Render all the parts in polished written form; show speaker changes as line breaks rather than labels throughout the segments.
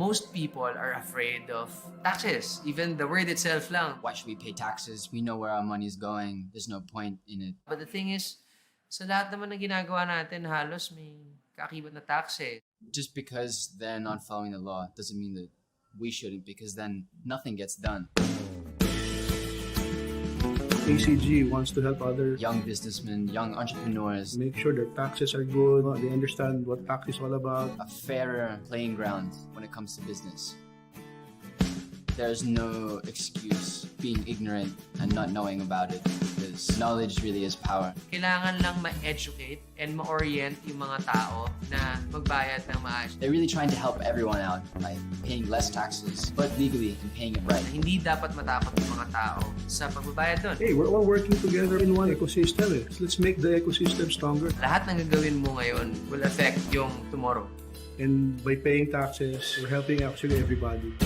most people are afraid of taxes. Even the word itself lang.
Why should we pay taxes? We know where our money is going. There's no point in it.
But the thing is, sa lahat naman ng ginagawa natin, halos may kakibot na tax eh.
Just because they're not following the law doesn't mean that we shouldn't, because then nothing gets done.
ACG wants to help other
Young businessmen, young entrepreneurs,
make sure their taxes are good, they understand what tax is all about.
a fairer playing ground when it comes to business. There's no excuse being ignorant and not knowing about it, because knowledge really is power.
Kailangan lang ma-educate and ma-orient yung mga tao na magbayad ng maayos.
They're really trying to help everyone out by paying less taxes, but legally and paying it right.
Hindi dapat matakot yung mga tao sa pagbabayad doon.
Hey, we're all working together in one ecosystem. Let's make the ecosystem stronger.
Lahat ng gagawin mo ngayon will affect yung tomorrow.
And by paying taxes, we're helping actually everybody.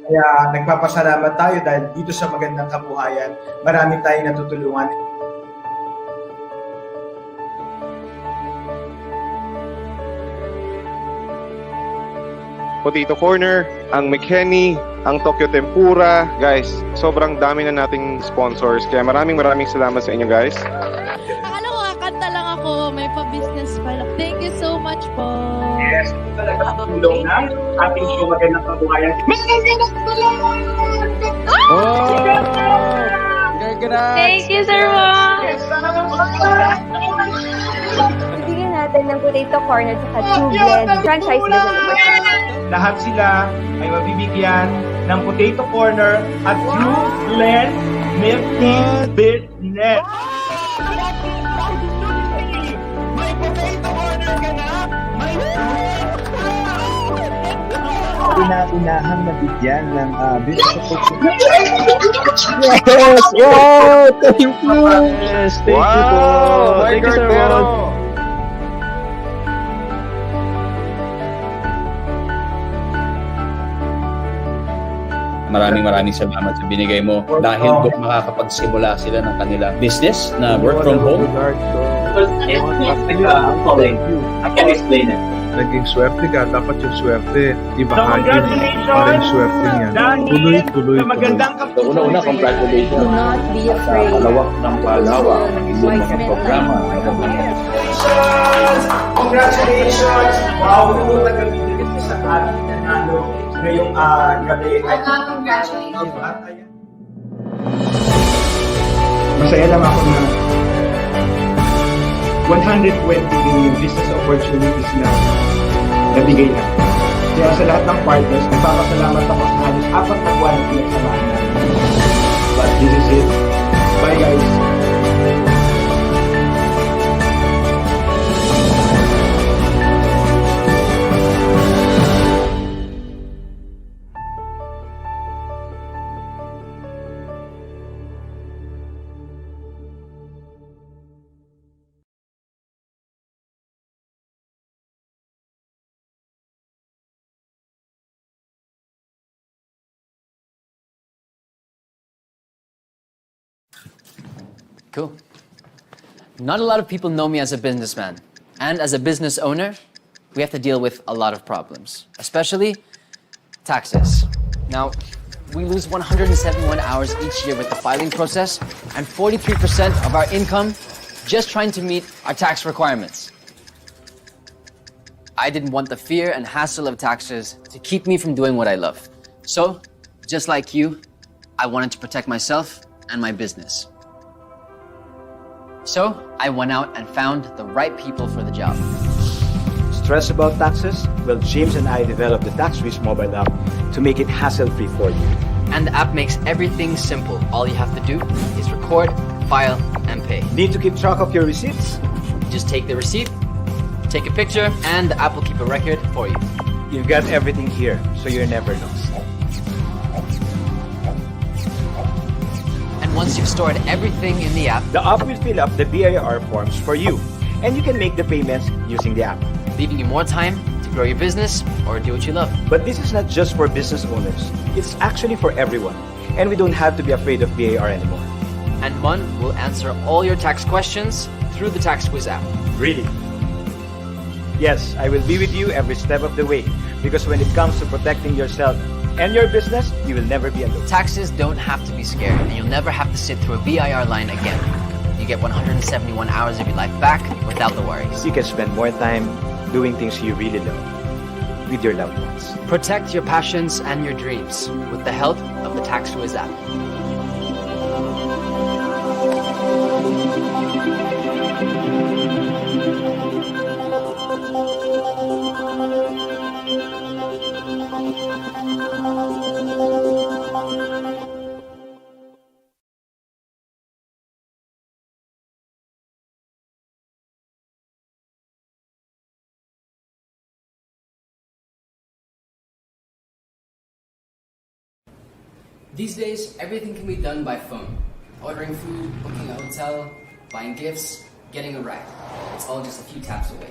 Kaya nagpapasalamat tayo dahil dito sa Magandang Kabuhayan, marami tayong natutulungan.
Potato Corner, ang McKenny, ang Tokyo Tempura. Guys, sobrang dami na nating sponsors. Kaya maraming salamat sa inyo, guys.
Akala ko kakanta lang ako, may pa-business pala. Thank you so much po.
Yes, talaga tulong ng ating show Magandang Kabuhayan. Magandang Kabuhayan!
Thank you, Sir Juan.
Bibigyan natin ng Potato Corner at True Blend franchise business.
Lahat sila ay mabibigyan ng Potato Corner at True Blend Milk Tea Business. May Potato Corner ka na? May
Unahang nabigyan ng business opportunity.
Yes! Wow! Thank you!
Yes, thank you po. Thank you, Sir Ron.
Maraming salamat sa binigay mo dahil doon makakapagsimula sila ng kanilang business na work from home.
I can explain it.
Naging swerte ka, dapat yung swerte ibahagi para yung swerte niya. Tuloy.
Magandang Kabuhayan.
Una-una, congratulations.
Do not be afraid.
Palawak ng palawak ng inyong mga programa.
Congratulations! Wow, ito na gamitin ito sa ating nanalo ngayong gabi.
Congratulations.
Masaya lang ako na 120 million business opportunities na nabigay na. Kaya sa lahat ng partners, nagpapasalamat ako sa halos 4 na buwan na pinagsamahan natin. But this is it. Bye guys!
Cool. Not a lot of people know me as a businessman. And as a business owner, we have to deal with a lot of problems, especially taxes. Now, we lose 171 hours each year with the filing process and 43% of our income just trying to meet our tax requirements. I didn't want the fear and hassle of taxes to keep me from doing what I love. So, just like you, I wanted to protect myself and my business. So, I went out and found the right people for the job.
Stress about taxes? Well, James and I developed the Tax Risk mobile app to make it hassle-free for you.
And the app makes everything simple. All you have to do is record, file, and pay.
Need to keep track of your receipts?
Just take the receipt, take a picture, and the app will keep a record for you.
You've got everything here, so you're never lost.
Once you've stored everything in the app,
the app will fill up the BIR forms for you, and you can make the payments using the app,
leaving you more time to grow your business, or do what you love.
But this is not just for business owners. It's actually for everyone. And we don't have to be afraid of BAR anymore.
And Mon will answer all your tax questions through the Tax Quiz app.
Really? Yes, I will be with you every step of the way. Because when it comes to protecting yourself and your business, you will never be alone.
Taxes don't have to be scary, and you'll never have to sit through a BIR line again. You get 171 hours of your life back without the worries.
You can spend more time doing things you really love with your loved ones.
Protect your passions and your dreams with the help of the Tax Quiz app. These days, everything can be done by phone. Ordering food, booking a hotel, buying gifts, getting a ride. It's all just a few taps away.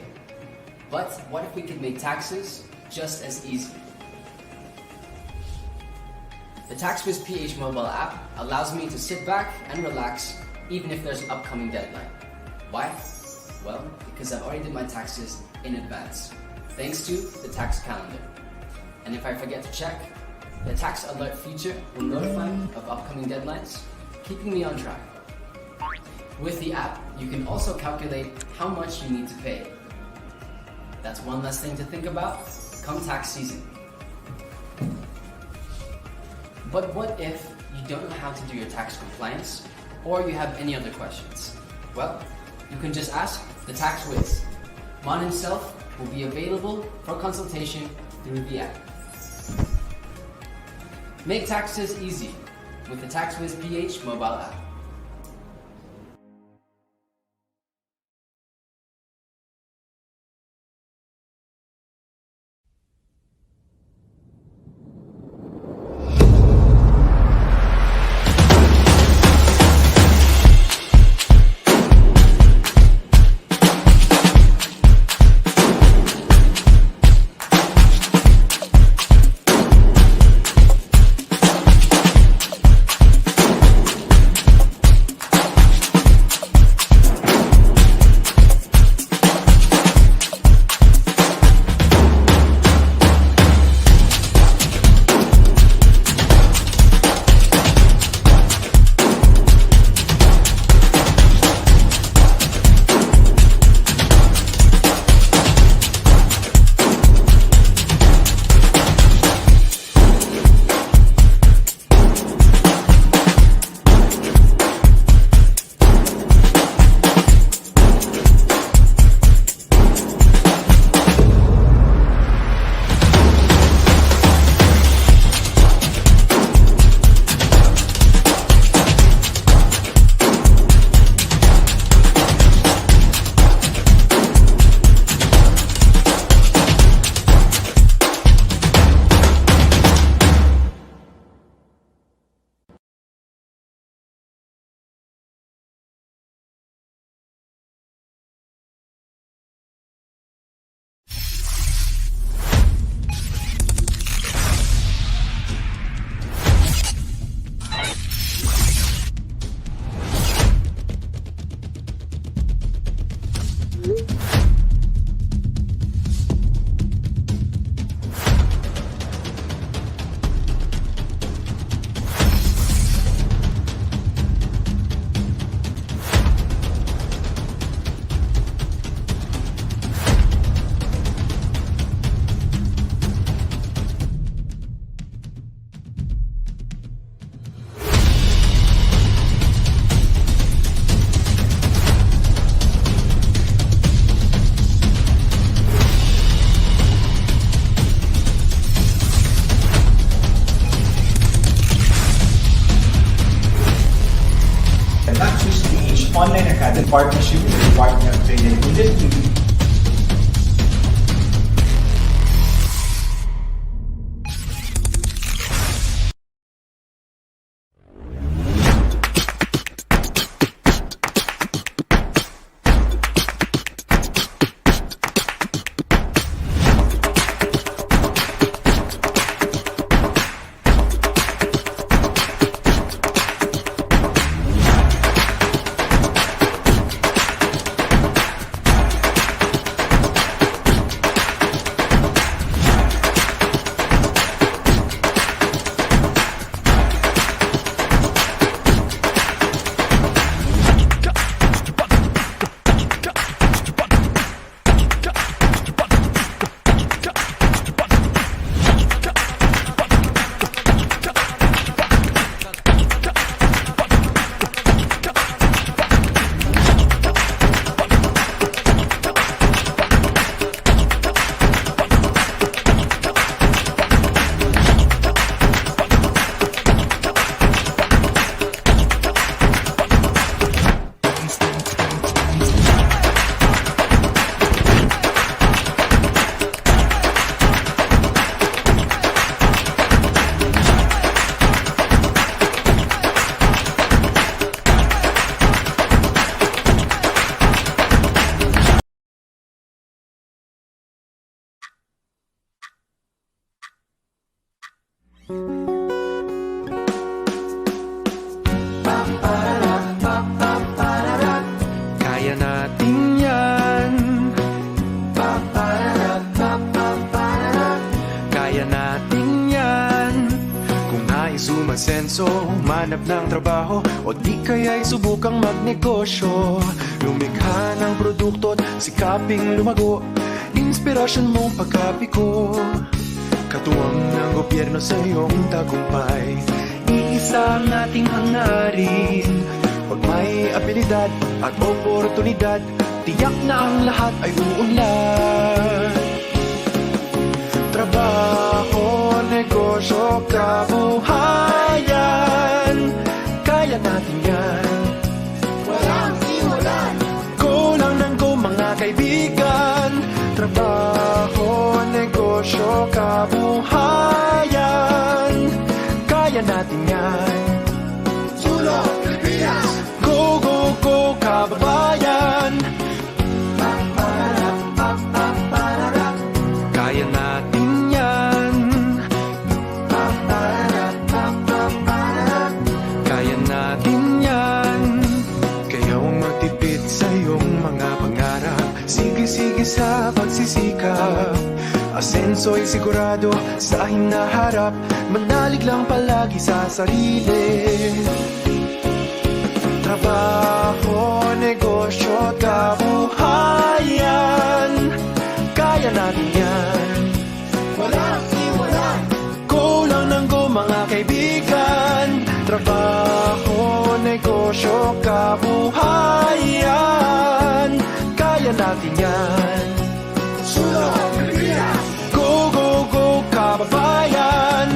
But what if we could make taxes just as easy? The TaxWiz PH mobile app allows me to sit back and relax even if there's an upcoming deadline. Why? Well, because I've already did my taxes in advance, thanks to the tax calendar. And if I forget to check, the tax alert feature will notify me of upcoming deadlines, keeping me on track. With the app, you can also calculate how much you need to pay. That's one less thing to think about come tax season. But what if you don't know how to do your tax compliance, or you have any other questions? Well, you can just ask the Tax Whiz. Mon himself will be available for consultation through the app. Make taxes easy with the TaxWiz PH mobile app.
Online Academy partnership with the partner training industry.
umasenso, manap ng trabaho, o di kaya'y subukang magnegosyo. Lumikha ng produkto't sikaping lumago, inspirasyon mong pagkapiko. Katuwang ng gobyerno sa iyong tagumpay, iisa ang ating hangarin. Pag may abilidad at oportunidad, tiyak na ang lahat ay uunlad. Trabaho, negosyo, kabuhayan, kaya natin yan. Walang iwanan. Go lang ng go mga kaibigan. Trabaho, negosyo, kabuhayan, kaya natin yan. Sulong Pilipinas! Go, go, go, kababayan! Kaya natin yan. Kaya natin yan. Kaya huwag magtipid sa iyong mga pangarap. Sige-sige sa pagsisikap. Asenso'y sigurado sa hinaharap. Manalig lang palagi sa sarili. Trabaho, negosyo, kabuhayan, kaya natin yan. Walang iwanan. Go lang ng go mga kaibigan. Trabaho, negosyo, kabuhayan, kaya natin yan. Sulong Pilipinas! Go, go, go, kababayan!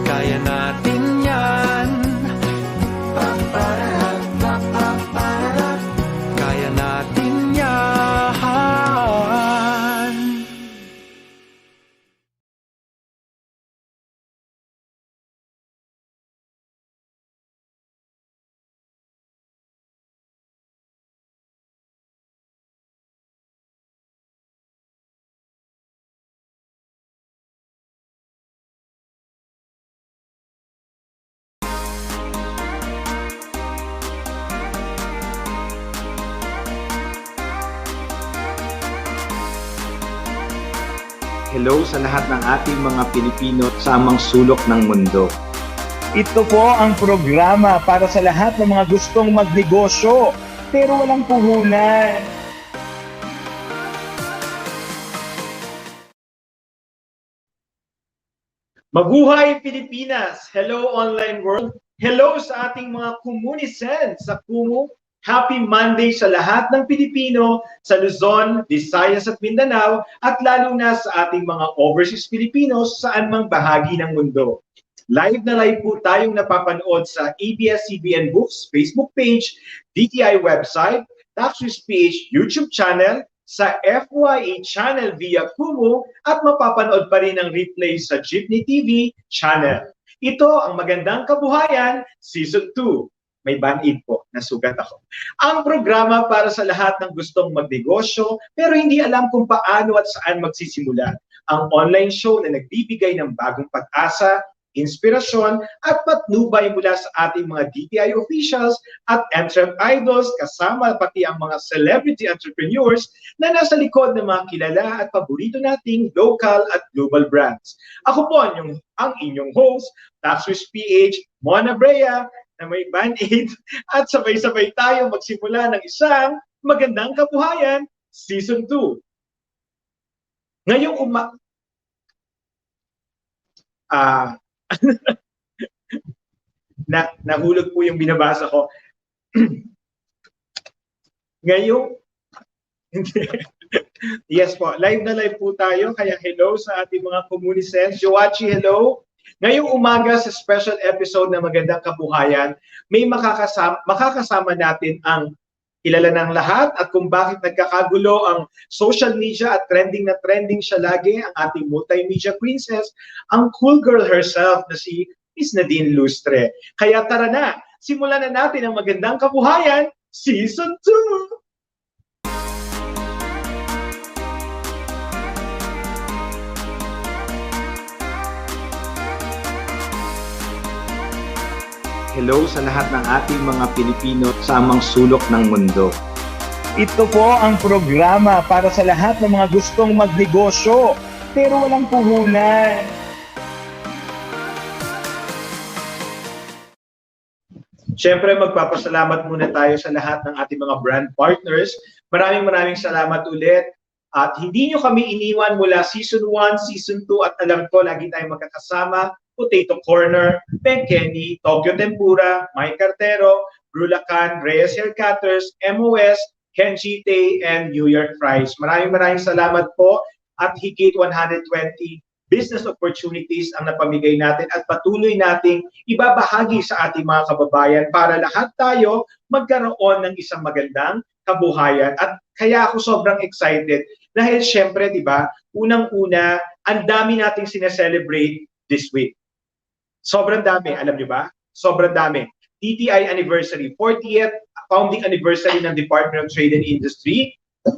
Kaya natin yan. Kaya natin yan.
Hello sa lahat ng ating mga Pilipino sa amang sulok ng mundo.
Ito po ang programa para sa lahat ng mga gustong magnegosyo pero walang puhunan. Mabuhay Pilipinas! Hello online world! Hello sa ating mga Kumunisen sa Kumu. Happy Monday sa lahat ng Pilipino sa Luzon, Visayas at Mindanao at lalo na sa ating mga overseas Filipinos saan mang bahagi ng mundo. Live na live po tayong napapanood sa ABS-CBN Books Facebook page, DTI website, TaxSwiss PH YouTube channel, sa FYE channel via Kumu at mapapanood pa rin ang replay sa Jeepney TV channel. Ito ang Magandang Kabuhayan Season 2. May band-aid po, nasugat ako. Ang programa para sa lahat ng gustong magnegosyo pero hindi alam kung paano at saan magsisimula. Ang online show na nagbibigay ng bagong pag-asa, inspirasyon at patnubay mula sa ating mga DTI officials at MTREM idols kasama pati ang mga celebrity entrepreneurs na nasa likod ng mga kilala at paborito nating local at global brands. Ako po ang inyong host, TaxSwiss PH, Mona Brea, na may band-aid at sabay-sabay tayo magsimula ng isang Magandang Kabuhayan Season 2. Ngayong nahulog po yung binabasa ko. Ngayong yes po, live na live po tayo kaya hello sa ating mga Kumunisen. Joachi, hello. Ngayong umaga sa special episode ng Magandang Kabuhayan, may makakasama natin ang kilala ng lahat at kung bakit nagkakagulo ang social media at trending na trending siya lagi, ang ating multimedia princess, ang cool girl herself na si Miss Nadine Lustre. Kaya tara na, simulan na natin ang Magandang Kabuhayan Season 2!
Hello sa lahat ng ating mga Pilipino sa amang sulok ng mundo.
Ito po ang programa para sa lahat ng mga gustong magnegosyo pero walang puhunan. Siyempre, magpapasalamat muna tayo sa lahat ng ating mga brand partners. Maraming salamat ulit. At hindi nyo kami iniwan mula Season 1, Season 2, at alam ko, lagi tayong magkakasama. Potato Corner, Kenny, Tokyo Tempura, Mike Cartero, Brulacan, Reyes Hair Cutters, MOS, Kenjite, and New York Fries. Maraming salamat po at higit 120 business opportunities ang napamigay natin at patuloy nating ibabahagi sa ating mga kababayan para lahat tayo magkaroon ng isang magandang kabuhayan. At kaya ako sobrang excited dahil syempre, di ba, unang-una, ang dami nating sineselebrate this week. Sobrang dami, alam niyo ba? Sobrang dami. DTI anniversary, 40th founding anniversary ng Department of Trade and Industry,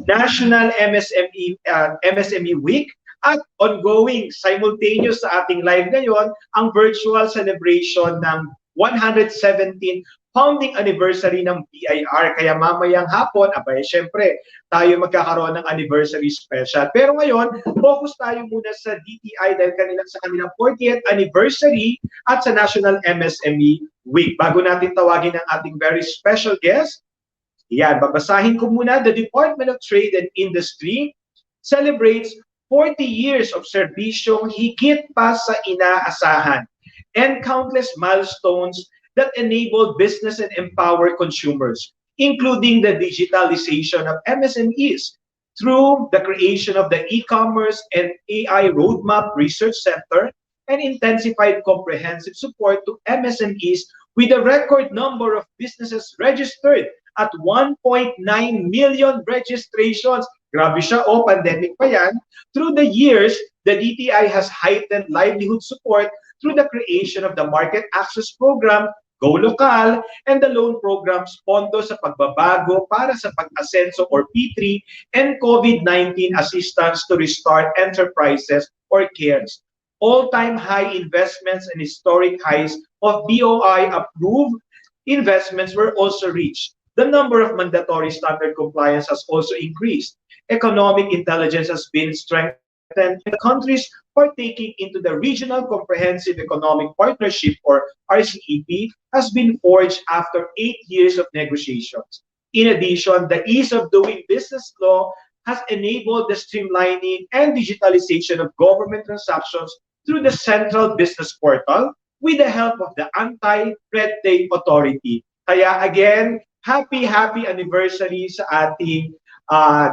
National MSME Week, at ongoing, simultaneous sa ating live ngayon, ang virtual celebration ng 117th founding anniversary ng BIR. Kaya mamayang hapon, abay, syempre, tayo magkakaroon ng anniversary special. Pero ngayon, focus tayo muna sa DTI dahil sa kanilang 40th anniversary at sa National MSME Week. Bago natin tawagin ang ating very special guest, yan, babasahin ko muna. The Department of Trade and Industry celebrates 40 years of serbisyong higit pa sa inaasahan and countless milestones that enable business and empower consumers, including the digitalization of MSMEs through the creation of the E-commerce and AI Roadmap Research Center and intensified comprehensive support to MSMEs with a record number of businesses registered at 1.9 million registrations. Grabe siya, pandemic pa yan. Through the years, the DTI has heightened livelihood support through the creation of the Market Access Program, Go Local, and the loan programs Pondo sa Pagbabago para sa Pag-asenso or P3 and COVID-19 Assistance to Restart Enterprises or CARES. All-time high investments and historic highs of BOI-approved investments were also reached. The number of mandatory standard compliance has also increased. Economic intelligence has been strengthened, and the countries partaking into the Regional Comprehensive Economic Partnership or RCEP has been forged after 8 years of negotiations. In addition, the ease of doing business law has enabled the streamlining and digitalization of government transactions through the Central Business Portal with the help of the Anti-Red Tape Authority. Kaya again, happy anniversary sa ating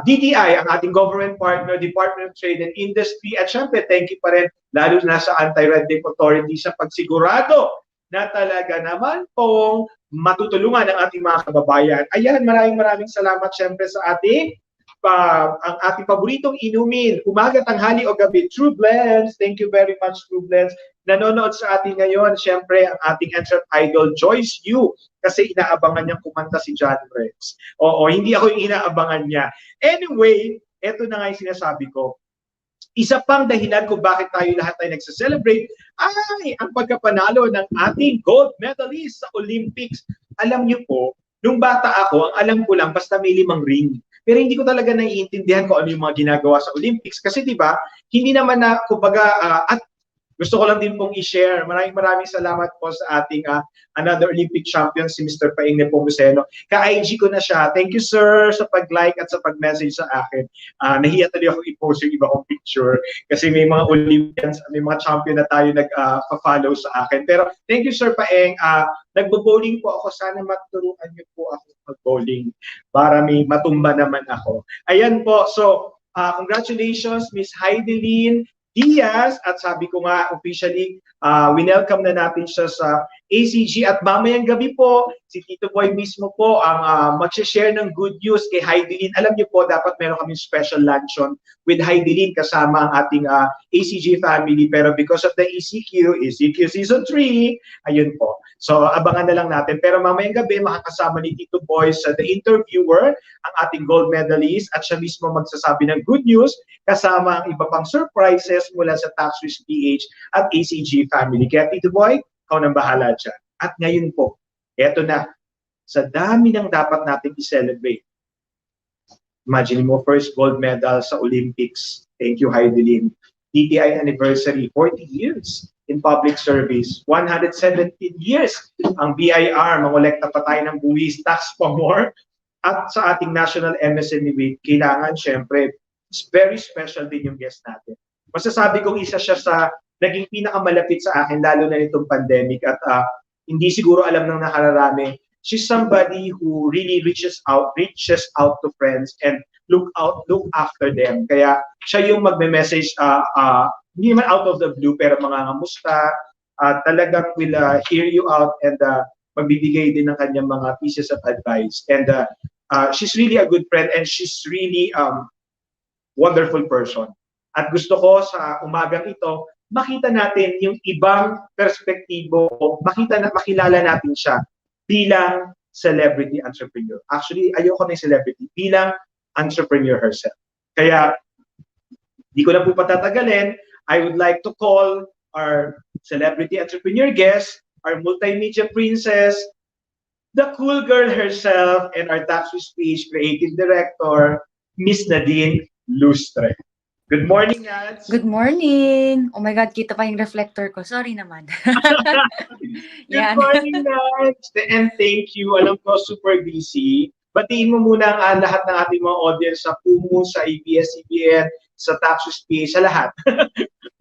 DTI, ang ating government partner, Department of Trade and Industry. At syempre, thank you pa rin, lalo na sa Anti-Red Tape Authority sa pagsigurado na talaga naman pong matutulungan ang ating mga kababayan. Ayan, maraming salamat syempre sa ating ang ating paboritong inumin, umaga, tanghali o gabi, True Blends. Thank you very much, True Blends. Nanonood sa atin ngayon, syempre, ang ating ancient idol, Joyce Yu, kasi inaabangan niyang kumanta si John Rex. Oo, hindi ako yung inaabangan niya. Anyway, eto na nga yung sinasabi ko. Isa pang dahilan kung bakit tayo lahat ay nagsa-celebrate ay ang pagkapanalo ng ating gold medalist sa Olympics. Alam niyo po, nung bata ako, ang alam ko lang, basta may 5 ring. Pero hindi ko talaga naiintindihan kung ano yung mga ginagawa sa Olympics. Kasi di ba, hindi naman na, kumbaga, at gusto ko lang din pong i-share. Maraming salamat po sa ating another Olympic champion, si Mr. Paing Nepomuceno. Ka-IG ko na siya. Thank you, sir, sa pag-like at sa pag-message sa akin. Nahiya talaga ako i-post yung iba kong picture kasi may mga Olympians, may mga champion na tayo nag-follow sa akin. Pero thank you, sir Paeng. Nagbo-bowling po ako. Sana maturuan niyo po ako mag-bowling para may matumba naman ako. Ayan po. So, congratulations, Miss Heidelin Diaz, at sabi ko nga officially, winelcome na natin siya sa ACG at mamayang gabi po, si Tito Boy mismo po ang mag-share ng good news kay Heidelin. Alam niyo po, dapat meron kaming special luncheon with Heidelin kasama ang ating ACG family, pero because of the ECQ Season 3, ayun po. So, abangan na lang natin. Pero mamayang gabi, makakasama ni Tito Boy sa The Interviewer, ang ating gold medalist, at siya mismo magsasabi ng good news kasama ang iba pang surprises mula sa Tax Risk PH at ACG family. Kaya Tito Boy, ikaw nang bahala dyan. At ngayon po, eto na, sa dami ng dapat natin i-celebrate. Imagine mo, first gold medal sa Olympics. Thank you, Heidelin. DTI anniversary, 40 years. in public service. 117 years ang BIR, mangolekta pa tayo ng buwis, tax pa more. At sa ating National MSME Week, kailangan syempre, very special din yung guest natin. Masasabi kong isa siya sa naging pinakamalapit sa akin, lalo na nitong pandemic at hindi siguro alam ng nakararami. She's somebody who really reaches out to friends and look after them. Kaya siya yung magme-message, hindi naman out of the blue, pero mga ngamusta, talagang will hear you out and magbibigay din ng kanyang mga pieces of advice. And she's really a good friend and she's really wonderful person. At gusto ko sa umagang ito, makita natin yung ibang perspektibo, makilala natin siya bilang celebrity entrepreneur. Actually, ayoko ng celebrity, bilang entrepreneur herself. Kaya, di ko na po patatagalin, I would like to call our celebrity entrepreneur guest, our multimedia princess, the cool girl herself, and our tax speech creative director, Miss Nadine Lustre. Good morning, Nads.
Good morning. Oh my God, kita pa yung reflector ko. Sorry naman.
Good morning, Nads. And thank you. Alam ko, super busy. Batiin mo muna ang lahat ng ating mga audience sa PUMU, sa ABS-CBN, sa TaxSP, sa lahat.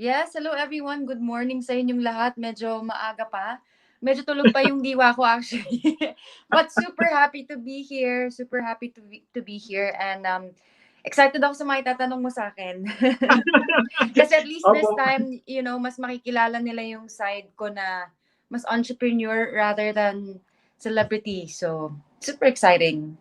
Yes, hello everyone. Good morning sa inyong lahat. Medyo maaga pa. Medyo tulog pa yung diwa ko actually. But super happy to be here. Super happy to be here. And excited ako sa mga itatanong mo sa akin. Kasi at least this time, you know, mas makikilala nila yung side ko na mas entrepreneur rather than celebrity. So, super exciting.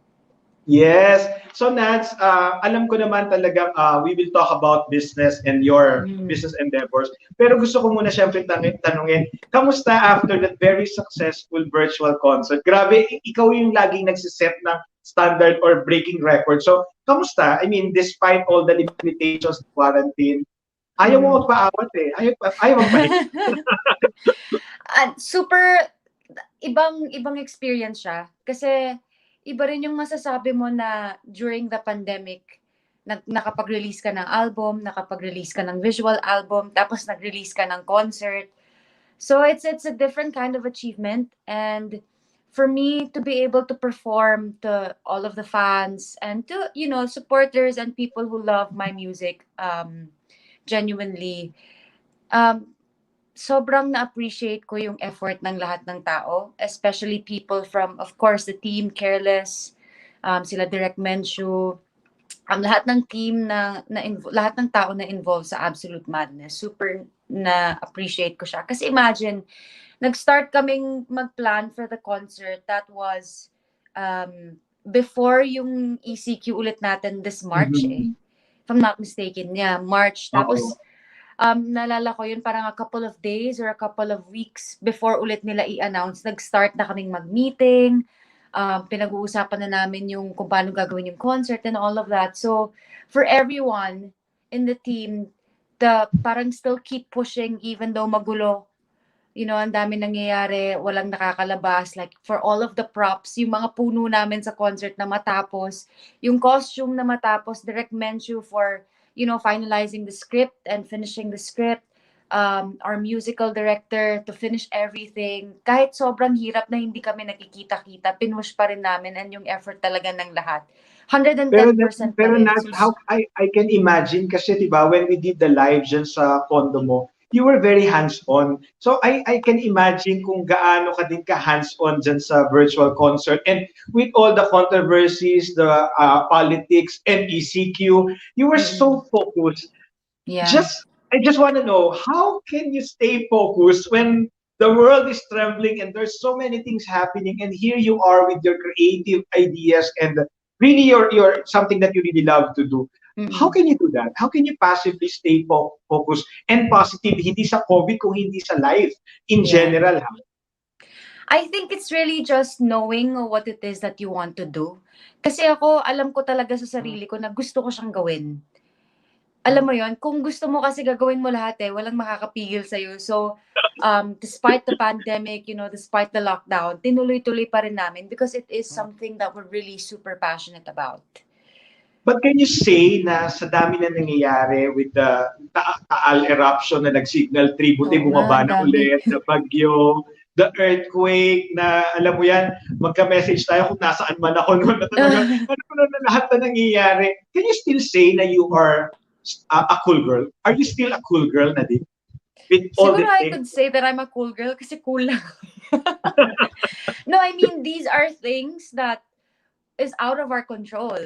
Yes. So, Nads, alam ko naman talagang we will talk about business and your business endeavors. Pero gusto ko muna syempre tanungin, kamusta after that very successful virtual concert? Grabe, ikaw yung laging nagsiset ng standard or breaking record. So, kamusta? I mean, despite all the limitations, quarantine, ayaw mo magpaawat eh. Ayaw magpahinga.
Super, ibang experience siya. Kasi, iba rin yung masasabi mo na during the pandemic, nakapag-release ka ng album, nakapag-release ka ng visual album, tapos nag-release ka ng concert. So, it's a different kind of achievement. And for me to be able to perform to all of the fans and to, you know, supporters and people who love my music genuinely, sobrang na-appreciate ko yung effort ng lahat ng tao, especially people from, of course, the team, Careless, sila Direct Menshu, lahat ng team lahat ng tao na involved sa Absolute Madness. Super na-appreciate ko siya. Kasi imagine, nag-start kaming mag-plan for the concert. That was before yung ECQ ulit natin this March eh. If I'm not mistaken. Yeah, March. Tapos, nalala ko yun parang a couple of days or a couple of weeks before ulit nila i-announce. Nag-start na kaming mag-meeting. Pinag-uusapan na namin yung kung paano gagawin yung concert and all of that. So, for everyone in the team, parang still keep pushing even though magulo. You know, ang dami nangyayari, walang nakakalabas. Like, for all of the props, yung mga puno namin sa concert na matapos, yung costume na matapos, Direct Menshu for, you know, finalizing the script and finishing the script. Our musical director to finish everything. Kahit sobrang hirap na hindi kami nakikita-kita, pinush pa rin namin and yung effort talaga ng lahat. 110%.
Pero Nat, how I can imagine kasi diba when we did the live dyan sa condo mo, you were very hands-on. So I can imagine kung gaano ka din ka hands-on dyan sa virtual concert. And with all the controversies, the politics, and ECQ, you were so focused.
Yeah.
I just want to know, how can you stay focused when the world is trembling and there's so many things happening and here you are with your creative ideas and really you're something that you really love to do. How can you do that? How can you passively stay focused and positive, hindi sa COVID kung hindi sa life in general?
I think it's really just knowing what it is that you want to do. Kasi ako, alam ko talaga sa sarili ko na gusto ko siyang gawin. Alam mo yon, kung gusto mo kasi gagawin mo lahat eh, walang makakapigil sa'yo. So, despite the pandemic, you know, despite the lockdown, tinuloy-tuloy pa rin namin because it is something that we're really super passionate about.
But can you say na sa dami na nangyayari with the Taal eruption na nag-signal 3, buti
Oo nga,
bumaba
ang
na
dami.
ulit, the bagyo, the earthquake na alam mo yan, magka-message tayo kung nasaan man ako noon na talaga, ano ko na lahat na nangyayari. Can you still say na you are a cool girl? Are you still a cool girl, Nadine? With all
Siguro
the
I
things?
could say that I'm a cool girl kasi cool lang. No, I mean, these are things that is out of our control.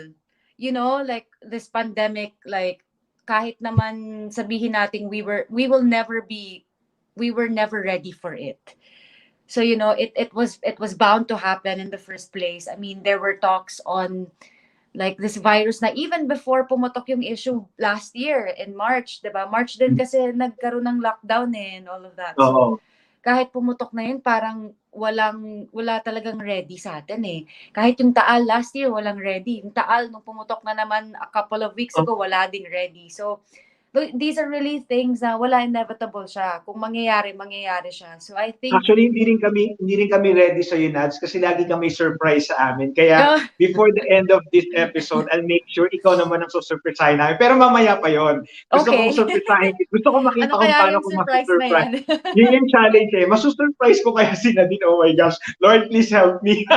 You know, like this pandemic, like kahit naman sabihin natin we were never ready for it. So you know, it was bound to happen in the first place. I mean, there were talks on like this virus na even before pumutok yung issue last year in March, 'di ba? March din kasi nagkaroon ng lockdown and all of that. So
Oo.
kahit pumutok na yun, parang wala talagang ready sa atin eh. Kahit yung Taal last year, walang ready. Yung Taal, nung pumutok na naman a couple of weeks ago, wala ding ready. So, these are really things na wala, inevitable siya. Kung mangyayari, mangyayari siya. So, I think,
Actually, hindi rin kami ready sa Nads, kasi lagi kami surprise sa amin. Kaya
uh,
before the end of this episode, I'll make sure ikaw naman ang susurprisahin namin. Pero mamaya pa yon. Gusto kong
okay.
surprisahin. Gusto ko makita
Ano
kung
kaya
paano
yung
ko
surprise na
masusurprise.
yan?
Yun yung challenge eh. Masusurprise ko kaya si Nadine. Oh my gosh. Lord, please help me.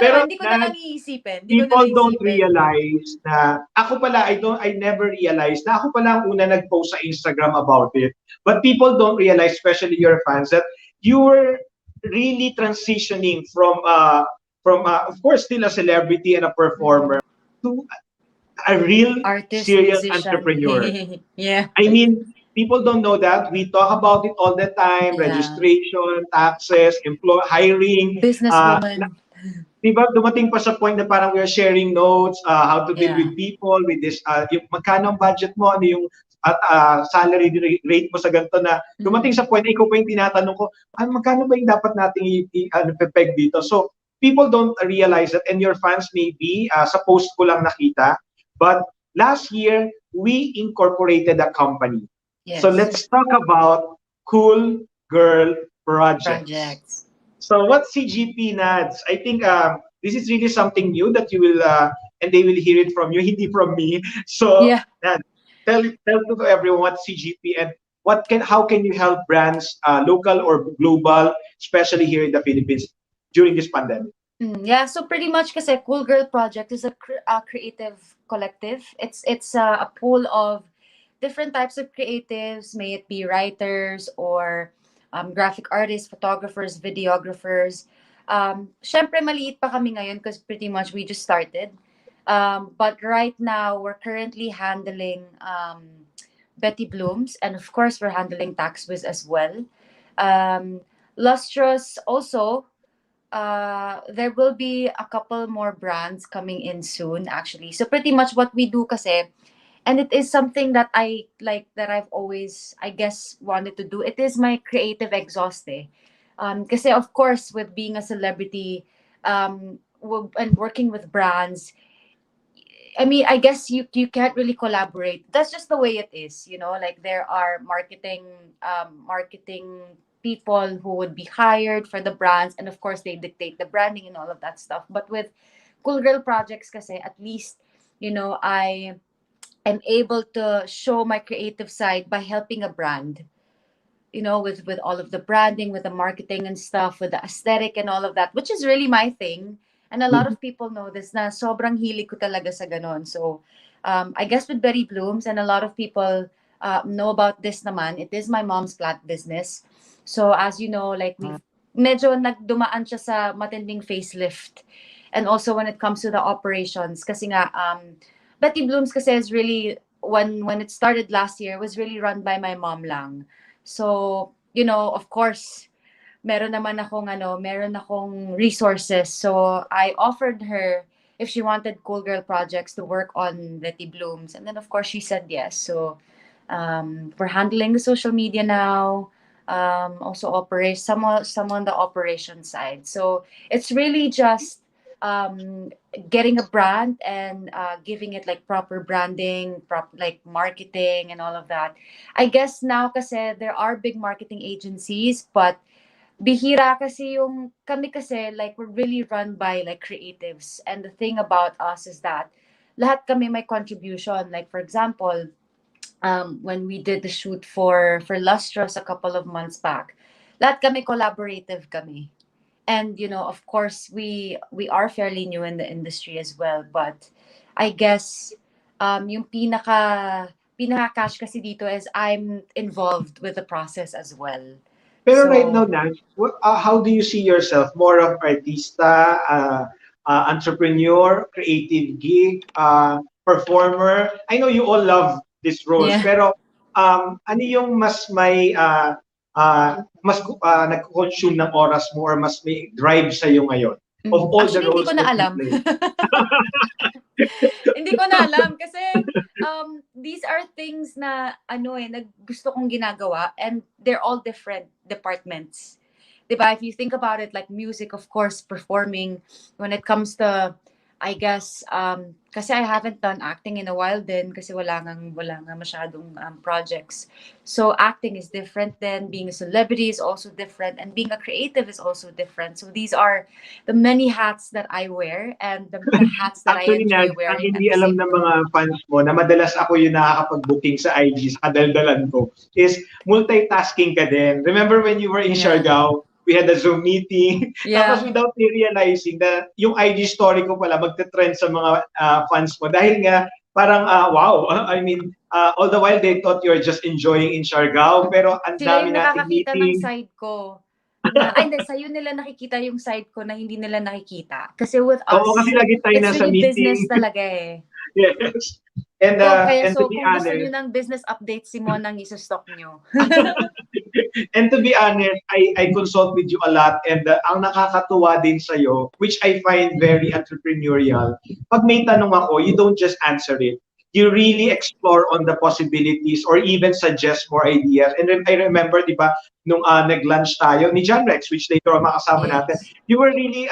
Pero
Hindi ko na lang
Nads,
iisipin. Hindi ko na
people
lang
don't
iisipin.
realize na ako pala, I never realized na ako pala ang una nag-post sa Instagram about it. But people don't realize, especially your fans, that you were really transitioning from of course still a celebrity and a performer to a real
Artist,
serious
musician.
entrepreneur.
Yeah.
I mean, people don't know that. We talk about it all the time:
Yeah.
registration, taxes, hiring.
Businesswoman.
Diba, dumating pa sa point na parang we're sharing notes, how to deal
Yeah.
with people, with this, yung magkano ang budget mo, ano yung salary rate mo sa ganito, na dumating sa point na ikaw pa yung tinatanong ko, magkano ba yung dapat nating peg dito? So, people don't realize that, and your fans maybe, sa post ko lang nakita, but last year, we incorporated a company.
Yes.
So, let's talk about Cool Girl Projects.
Projects.
So what's CGP, Nads? I think this is really something new that you will, and they will hear it from you, hindi from me. So
Yeah.
Nads, tell to everyone what CGP and how can you help brands, local or global, especially here in the Philippines during this pandemic?
Yeah, so pretty much kasi Cool Girl Project is a creative collective. It's a pool of different types of creatives, may it be writers or graphic artists, photographers, videographers. Syempre maliit pa kami ngayon because pretty much we just started. But right now we're currently handling Betty Blooms, and of course we're handling TaxWiz as well. Lustrous also. There will be a couple more brands coming in soon, actually. So pretty much what we do kasi, and it is something that I like, that I've always, I guess, wanted to do. It is my creative exhaust eh. Kasi of course, with being a celebrity, and working with brands, I mean, I guess you can't really collaborate. That's just the way it is, you know. Like there are marketing people who would be hired for the brands, and of course they dictate the branding and all of that stuff. But with Cool Girl Projects, kasi at least, you know, I am able to show my creative side by helping a brand, you know, with all of the branding, with the marketing and stuff, with the aesthetic and all of that, which is really my thing. And a lot of people know this, na sobrang hilig ko talaga sa ganon. So I guess with Betty Blooms, and a lot of people know about this naman, it is my mom's plant business. So as you know, like medyo nagdumaan siya sa matinding facelift. And also when it comes to the operations, kasi nga Betty Blooms kasi is really, when it started last year, was really run by my mom lang. So, you know, of course, meron akong resources. So I offered her if she wanted Cool Girl Projects to work on Betty Blooms. And then of course she said yes. So we're handling the social media now. Also operate some on the operation side. So it's really just getting a brand and giving it like proper branding, like marketing and all of that. I guess now kasi there are big marketing agencies, but bihira kasi yung kami kasi, like we're really run by like creatives. And the thing about us is that lahat kami may contribution. Like for example, when we did the shoot for Lustre a couple of months back, lahat kami collaborative kami. And you know, of course, we are fairly new in the industry as well, but I guess yung pinaka-cash kasi dito is I'm involved with the process as well.
Pero
So,
right now, Nance, how do you see yourself? More of artista, entrepreneur, creative gig, performer? I know you all love these roles,
Yeah.
pero ano yung mas may nag-consume ng oras mo or mas may drive sa'yo ngayon? Of all the
Actually, hindi
roles
ko na
that you
alam.
play.
Hindi ko na alam kasi these are things na gusto kong ginagawa, and they're all different departments. Diba? If you think about it, like music, of course, performing, when it comes to, I guess, kasi I haven't done acting in a while din kasi wala nga masyadong projects. So acting is different then, being a celebrity is also different, and being a creative is also different. So these are the many hats that I wear and the hats that
Actually,
I enjoy
Nance,
wearing.
ang hindi alam ng mga fans mo na madalas ako yung nakakapag-booking sa IG sa kadaldalan ko is multitasking ka din. Remember when you were in Siargao, we had a Zoom meeting.
Yeah.
Tapos without me realizing na yung IG story ko pala magte-trend sa mga fans mo dahil nga parang wow, I mean, all the while they thought you're just enjoying in Siargao, pero ang
Sila
dami
yung
nating
nakakakita ng
meeting.
side ko. Hindi, sa'yo nila nakikita yung side ko na hindi nila nakikita. Kasi with us,
Oo, kasi lagi tayo
it's
nasa
really
meeting.
business talaga eh.
Yes. And
So
to be
kung gusto
honest,
nyo ng business update, si Monang isa-stock nyo.
and to be honest, I consult with you a lot, and ang nakakatuwa din sa'yo, which I find very entrepreneurial, pag may tanong ako, you don't just answer it. You really explore on the possibilities or even suggest more ideas. And I remember, di ba, nung nag-lunch tayo ni John Rex, which later on makasama natin, you were really,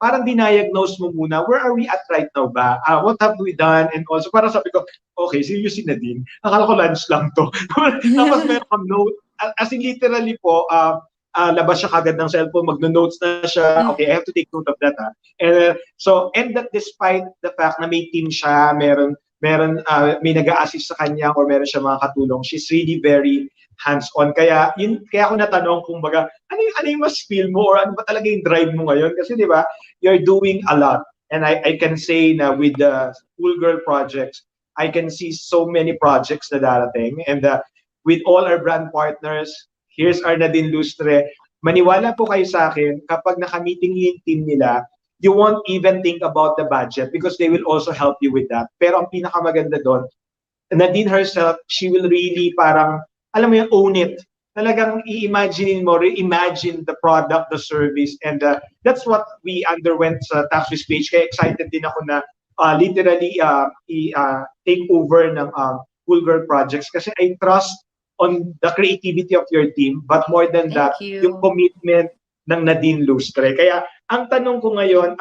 parang diniagnose mo muna, where are we at right now ba? What have we done? And also, parang sabi ko, okay, seriously Nadine, akala ko lunch lang to. Tapos meron kang note, as in literally po, labas siya kagad ng cellphone, magno-notes na siya, okay, I have to take note of that. And that despite the fact na may team siya, may nag-a-assist sa kanya or meron siya mga katulong, she's really very hands-on. Kaya ako natanong kung baga, ano yung mas feel mo or ano ba talaga yung drive mo ngayon? Kasi di ba, you're doing a lot. And I can say na with the Schoolgirl projects, I can see so many projects na darating. And with all our brand partners, here's our Nadine Lustre. Maniwala po kayo sa akin, kapag nakamiting yung team nila, you won't even think about the budget because they will also help you with that. Pero ang pinakamaganda doon, Nadine herself, she will really parang, alam mo yung own it. Talagang i-imagine mo, reimagine the product, the service, and that's what we underwent sa Tax Swiss page. Kaya excited din ako na literally take over ng Schoolgirl projects kasi I trust on the creativity of your team, but more than that, yung commitment ng Nadine Lustre. Kaya ang tanong ko ngayon,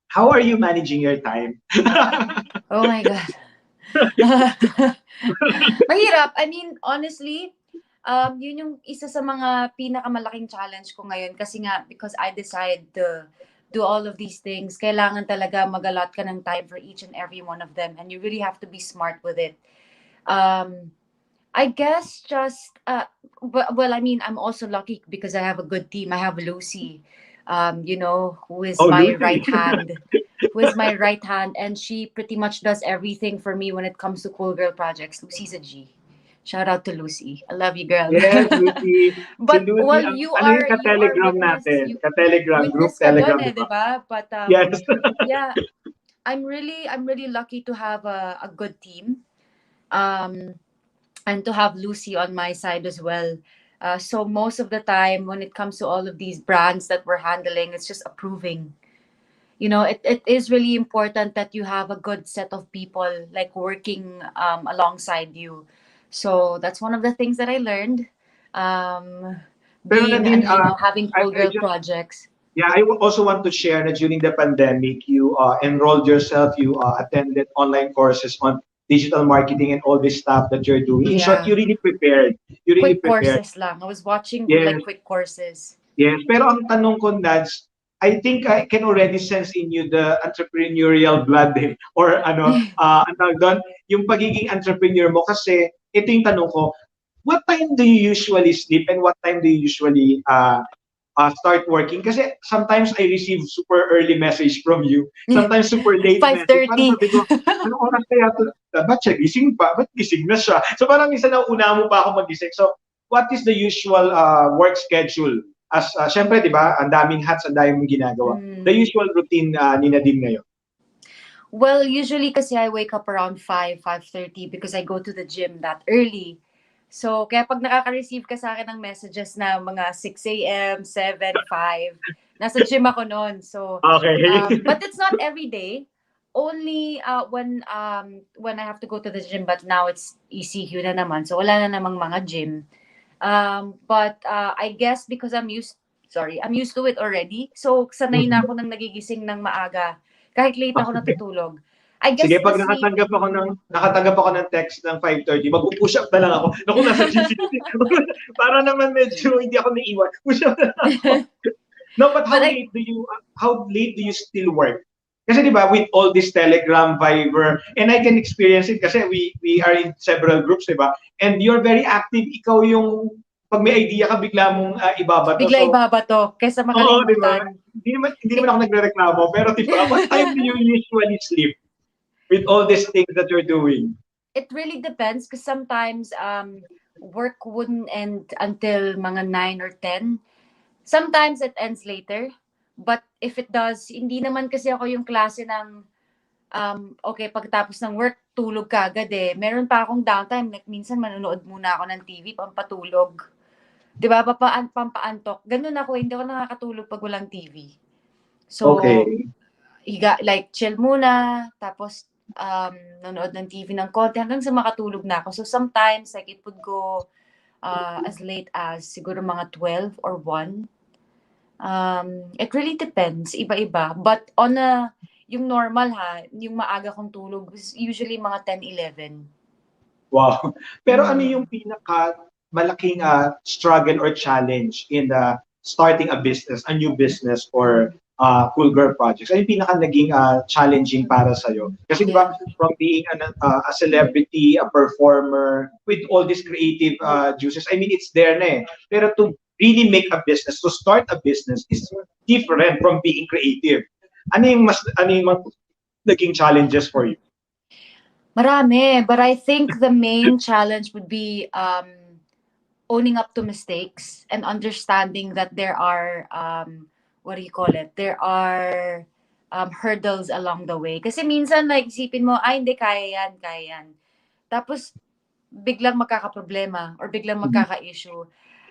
how are you managing your time?
Oh my God. Mahirap. I mean, honestly, yun yung isa sa mga pinakamalaking challenge ko ngayon kasi nga, because I decide to do all of these things, kailangan talaga mag-allot ka ng time for each and every one of them, and you really have to be smart with it. I guess just, well, I mean, I'm also lucky because I have a good team. I have Lucy, who is my right hand. Who is my right hand, and she pretty much does everything for me when it comes to Schoolgirl projects. Lucy's a G. Shout out to Lucy. I love you, girl.
Yes, Lucy.
But
si Lucy,
well, you are
ka-telegram natin? Ka-telegram, group telegram,
diba? But
yes.
yeah, I'm really lucky to have a good team, and to have Lucy on my side as well. So most of the time, when it comes to all of these brands that we're handling, it's just approving. It is really important that you have a good set of people like working alongside you. So that's one of the things that I learned. Having Schoolgirl projects.
Yeah, I also want to share that during the pandemic, you enrolled yourself, you attended online courses on digital marketing and all this stuff that you're doing. In short, you really prepared.
Quick courses lang. I was watching like quick courses.
Yes, pero ang tanong ko, Nads, I think I can already sense in you the entrepreneurial blood or ang tawag doon, yung pagiging entrepreneur mo kasi ito yung tanong ko, what time do you usually sleep and what time do you usually start working? Kasi sometimes I receive super early message from you, sometimes super late message. Parang
5:30.
sabi ko, anong oras kaya ito? Ba't siya gising pa? Ba't gising na siya? So parang minsan na una mo pa ako magising. So what is the usual work schedule? As syempre, di ba, ang daming hats, ang daming mong ginagawa. The usual routine ni Nadine ngayon.
Well, usually kasi I wake up around 5:30 because I go to the gym that early. So, kaya pag nakaka-receive ka sa akin ng messages na mga 6 a.m., 7, 5, nasa gym ako noon. So,
Okay.
but it's not every day. Only when I have to go to the gym, but now it's ECQ na naman. So, wala na namang mga gym. But I guess because I'm used to it already. So, sanay na ako nang nagigising ng maaga. Kahit late ako natutulog. I guess
Sige, pag nakatanggap ako ng text ng 5:30, mag-push up na lang ako. Naku, nasa GCC. Para naman medyo hindi ako naiwan. Push up na lang ako. No, but how late do you still work? Kasi di ba, with all this Telegram, Viber, and I can experience it kasi we are in several groups, di ba? And you're very active. Ikaw yung, pag may idea ka, bigla mong ibabato.
Ibabato, kaysa makalimutan.
Diba? Hindi naman ako nagre-reklamo, pero di ba, what time do you usually sleep with all these things that you're doing?
It really depends because sometimes work wouldn't end until mga 9 or 10. Sometimes it ends later. But if it does, hindi naman kasi ako yung klase ng okay, pagtapos ng work, tulog ka agad eh. Meron pa akong downtime. Like, minsan manonood muna ako ng TV, pampatulog. Di ba? Pampaantok. Ganun ako, hindi ako nakakatulog pag walang TV. So, like, chill muna, tapos nanood ng TV ng konti hanggang sa makatulog na ako. So, sometimes, like, it would go as late as siguro mga 12 or 1. It really depends, iba-iba. But on yung normal yung maaga kong tulog is usually mga 10, 11.
Wow. Pero ano yung pinaka malaking struggle or challenge in starting a business, a new business or Cool Girl projects? Ano yung pinaka naging challenging para sa'yo? Kasi di ba, from being a celebrity, a performer, with all these creative juices, I mean, it's there na eh. Pero to really make a business, to start a business is different from being creative. Ano yung naging challenges for you?
Marami, but I think the main challenge would be owning up to mistakes and understanding that there are there are hurdles along the way. Kasi minsan like isipin mo, ay hindi, kaya yan. Tapos biglang magkakaproblema or biglang magkaka-issue.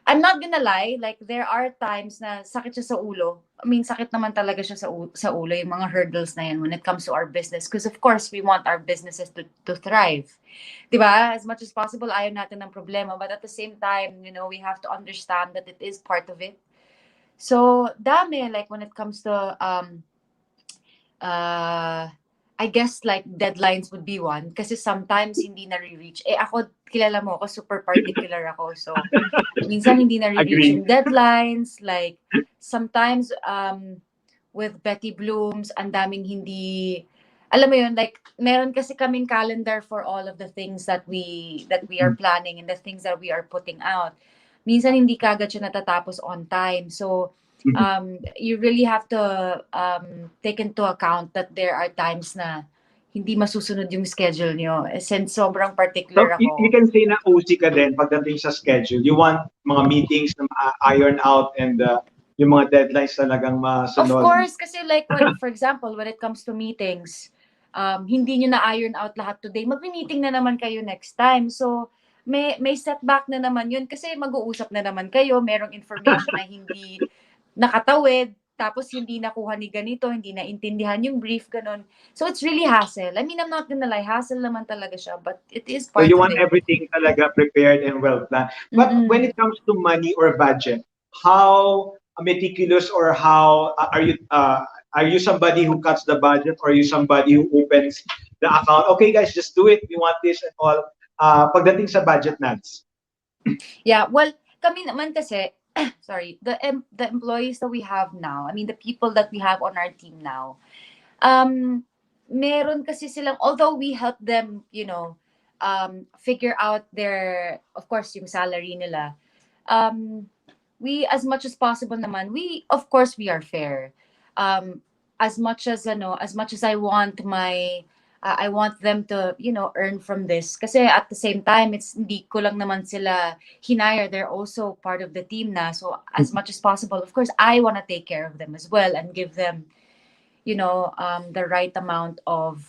I'm not gonna lie, like there are times na sakit siya sa ulo. I mean, sakit naman talaga siya sa ulo, yung mga hurdles na yan when it comes to our business. Because of course, we want our businesses to thrive. Diba? As much as possible, ayaw natin ng problema. But at the same time, we have to understand that it is part of it. So, dami, like when it comes to, I guess like deadlines would be one. Kasi sometimes hindi na-reach. Ako, kilala mo ako, super particular ako. So, minsan hindi na-reach yung deadlines. Like, sometimes with Betty Blooms, ang daming hindi, alam mo yun, like, meron kasi kaming calendar for all of the things that we are planning and the things that we are putting out. Minsan hindi kagad siya natatapos on time. So, you really have to take into account that there are times na hindi masusunod yung schedule nyo. Since sobrang particular ako.
You can say na OC ka din pagdating sa schedule. You want mga meetings na iron out and yung mga deadlines talagang masunod.
Of course, kasi like, for example, when it comes to meetings, hindi nyo na-iron out lahat today. Mag-meeting na naman kayo next time. So, may setback na naman yun kasi mag-uusap na naman kayo. Merong information na hindi nakatawid, tapos hindi nakuha ni ganito, hindi naintindihan yung brief, ganun. So it's really hassle. I mean, I'm not gonna lie, hassle naman talaga siya, but it is part of it.
So you want everything talaga prepared and well planned. But when it comes to money or budget, how meticulous or how are you somebody who cuts the budget or are you somebody who opens the account? Okay guys, just do it. We want this and all. Pagdating sa budget, Nads.
Yeah, well, kami naman kasi, sorry, the employees that we have now, I mean the people that we have on our team now, meron kasi silang, although we help them, figure out their, of course, yung salary nila, we, as much as possible naman, we, of course, we are fair. As much as I want I want them to, earn from this. Kasi at the same time, it's hindi ko lang naman sila hinire. They're also part of the team na. So as much as possible, of course, I want to take care of them as well and give them, the right amount of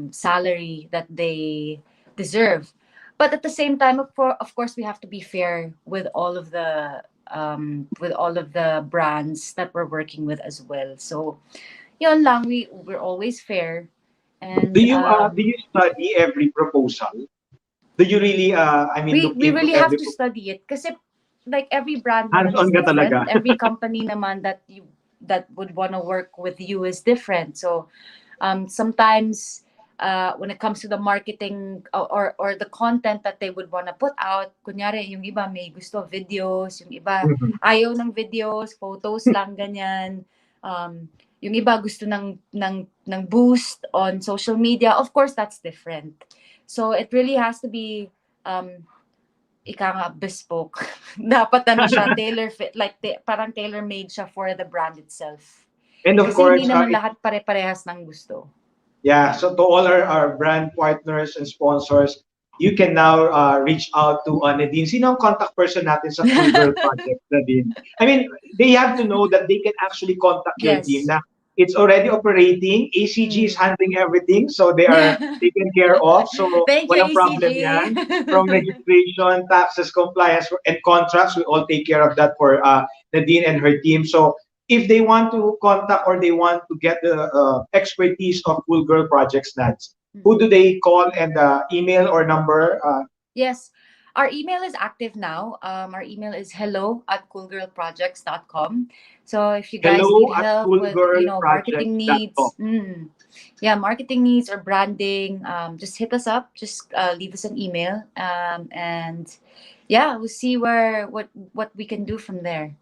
salary that they deserve. But at the same time, of course, we have to be fair with all of the brands that we're working with as well. So, yun lang, we're always fair. And
Do you study every proposal? Do you really
we really have to study it kasi like every brand naman is
hands-on ka
different.
talaga?
Every company naman that would want to work with you is different. So sometimes when it comes to the marketing or the content that they would want to put out, kunyari yung iba may gusto videos, yung iba ayaw ng videos, photos lang ganyan. Yung iba gusto ng boost on social media. Of course, that's different. So it really has to be ika nga bespoke. Dapat siya tailor fit, like parang tailor made siya for the brand itself.
And of
Kasi
course,
hindi naman lahat pare-parehas ng gusto.
yeah, so to all our brand partners and sponsors, you can now reach out to Nadine. Sino ang contact person natin sa Cool Girl Project, Nadine? I mean, they have to know that they can actually contact your team na it's already operating. ACG is handling everything, so they are taken care of. So
Thank you,
walang problem
ACG.
yan. From registration, taxes, compliance, and contracts, we all take care of that for Nadine and her team. So if they want to contact or they want to get the expertise of Cool Girl Projects, Nads, who do they call and email or number?
Yes. Our email is active now. Our email is hello@coolgirlprojects.com. So if you guys need help with marketing needs, marketing needs or branding, just hit us up. Just leave us an email, and we'll see what we can do from there.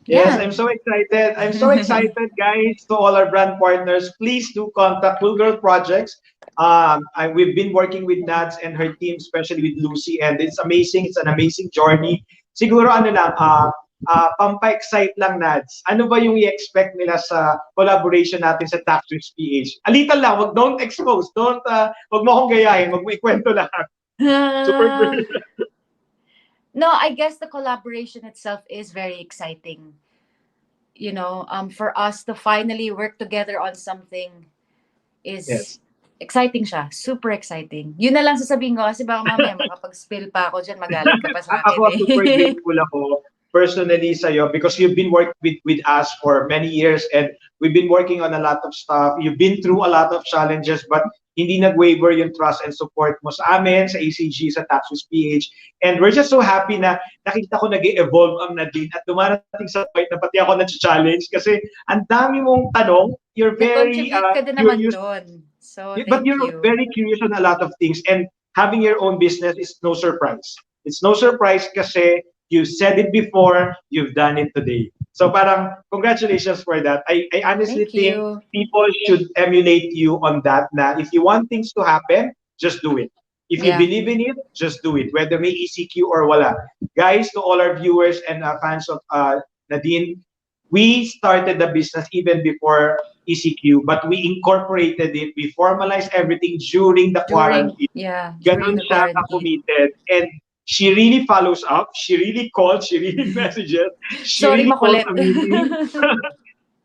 Yes, I'm so excited. I'm so excited, guys, to all our brand partners. Please do contact Cool Girl Projects. We've been working with Nads and her team, especially with Lucy, and it's amazing. It's an amazing journey. Siguro pampa-excite lang, Nads. Ano ba yung i-expect nila sa collaboration natin sa Taxis PH? Alitan lang, don't expose. Wag mo akong gayahin, wag mo ikwento lahat. Super good.
No, I guess the collaboration itself is very exciting. For us to finally work together on something is exciting siya. Super exciting. Yun na lang sasabihin ko kasi baka mamaya makapag-spill pa ako dyan, magalit ka pa sa akin.
Ako, super grateful ako personally sa'yo because you've been working with us for many years and we've been working on a lot of stuff. You've been through a lot of challenges but hindi nag-waver yung trust and support mo sa amin, sa ACG, sa Taxis PH. And we're just so happy na nakita ko nag-evolve ang Nadine at dumarating sa point na pati ako na-challenge kasi ang dami mong tanong. You're very curious.
So,
but you're very curious on a lot of things and having your own business is no surprise. It's no surprise kasi you've said it before, you've done it today. So parang congratulations for that. I honestly think people should emulate you on that na if you want things to happen, just do it. If you believe in it, just do it. Whether may ECQ or wala. Guys, to all our viewers and fans of Nadine, we started the business even before ECQ, but we incorporated it. We formalized everything during the quarantine. Ganon siya ka-committed. And she really follows up. She really calls. She really messages. She really calls a meeting.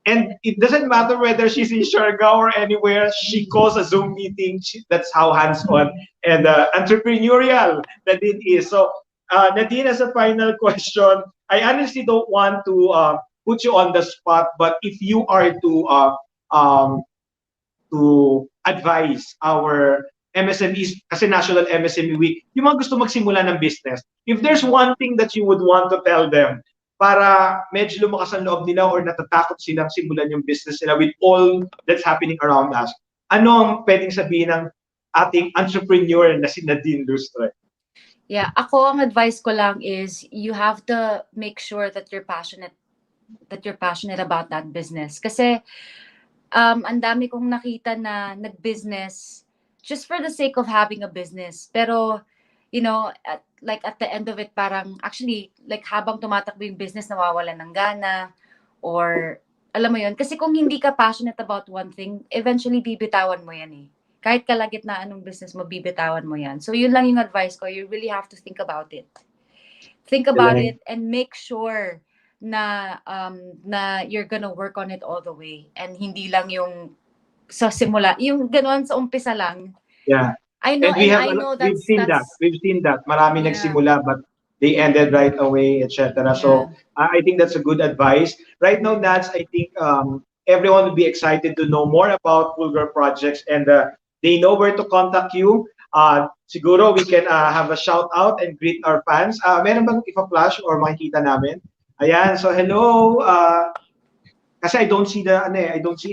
And it doesn't matter whether she's in Siargao or anywhere. She calls a Zoom meeting. That's how hands-on and entrepreneurial Nadine is. So, Nadine, as a final question, I honestly don't want to put you on the spot, but if you are to advise our MSMEs, kasi National MSME Week, yung mga gusto magsimula ng business, if there's one thing that you would want to tell them para medyo lumakas ang loob nila or natatakot silang simulan yung business nila with all that's happening around us, ano ang pwedeng sabihin ng ating entrepreneur na si Nadine Lustre?
Yeah, ako ang advice ko lang is you have to make sure that you're passionate about that business. Kasi ang dami kong nakita na nag-business just for the sake of having a business. Pero you know, at the end of it, parang actually like habang tumatakbo yung business, nawawalan ng gana, or alam mo yun, kasi kung hindi ka passionate about one thing, eventually bibitawan mo yan eh. Kahit kalagitnaan ng business mo, bibitawan mo yan. So yun lang yung advice ko. You really have to think about it. Think about it and make sure na na you're gonna work on it all the way. And hindi lang yung sa simula, yung gano'n sa umpisa lang.
Yeah.
I know,
And
I know
we've seen that. Marami
Yeah.
nagsimula but they ended right away, etc. So I think that's a good advice. Right now, Nats, I think everyone will be excited to know more about Fulgur Projects, and they know where to contact you. Siguro we can have a shout out and greet our fans. Meron bang ipa-flash or makikita namin? Ayan, so hello. Kasi I don't see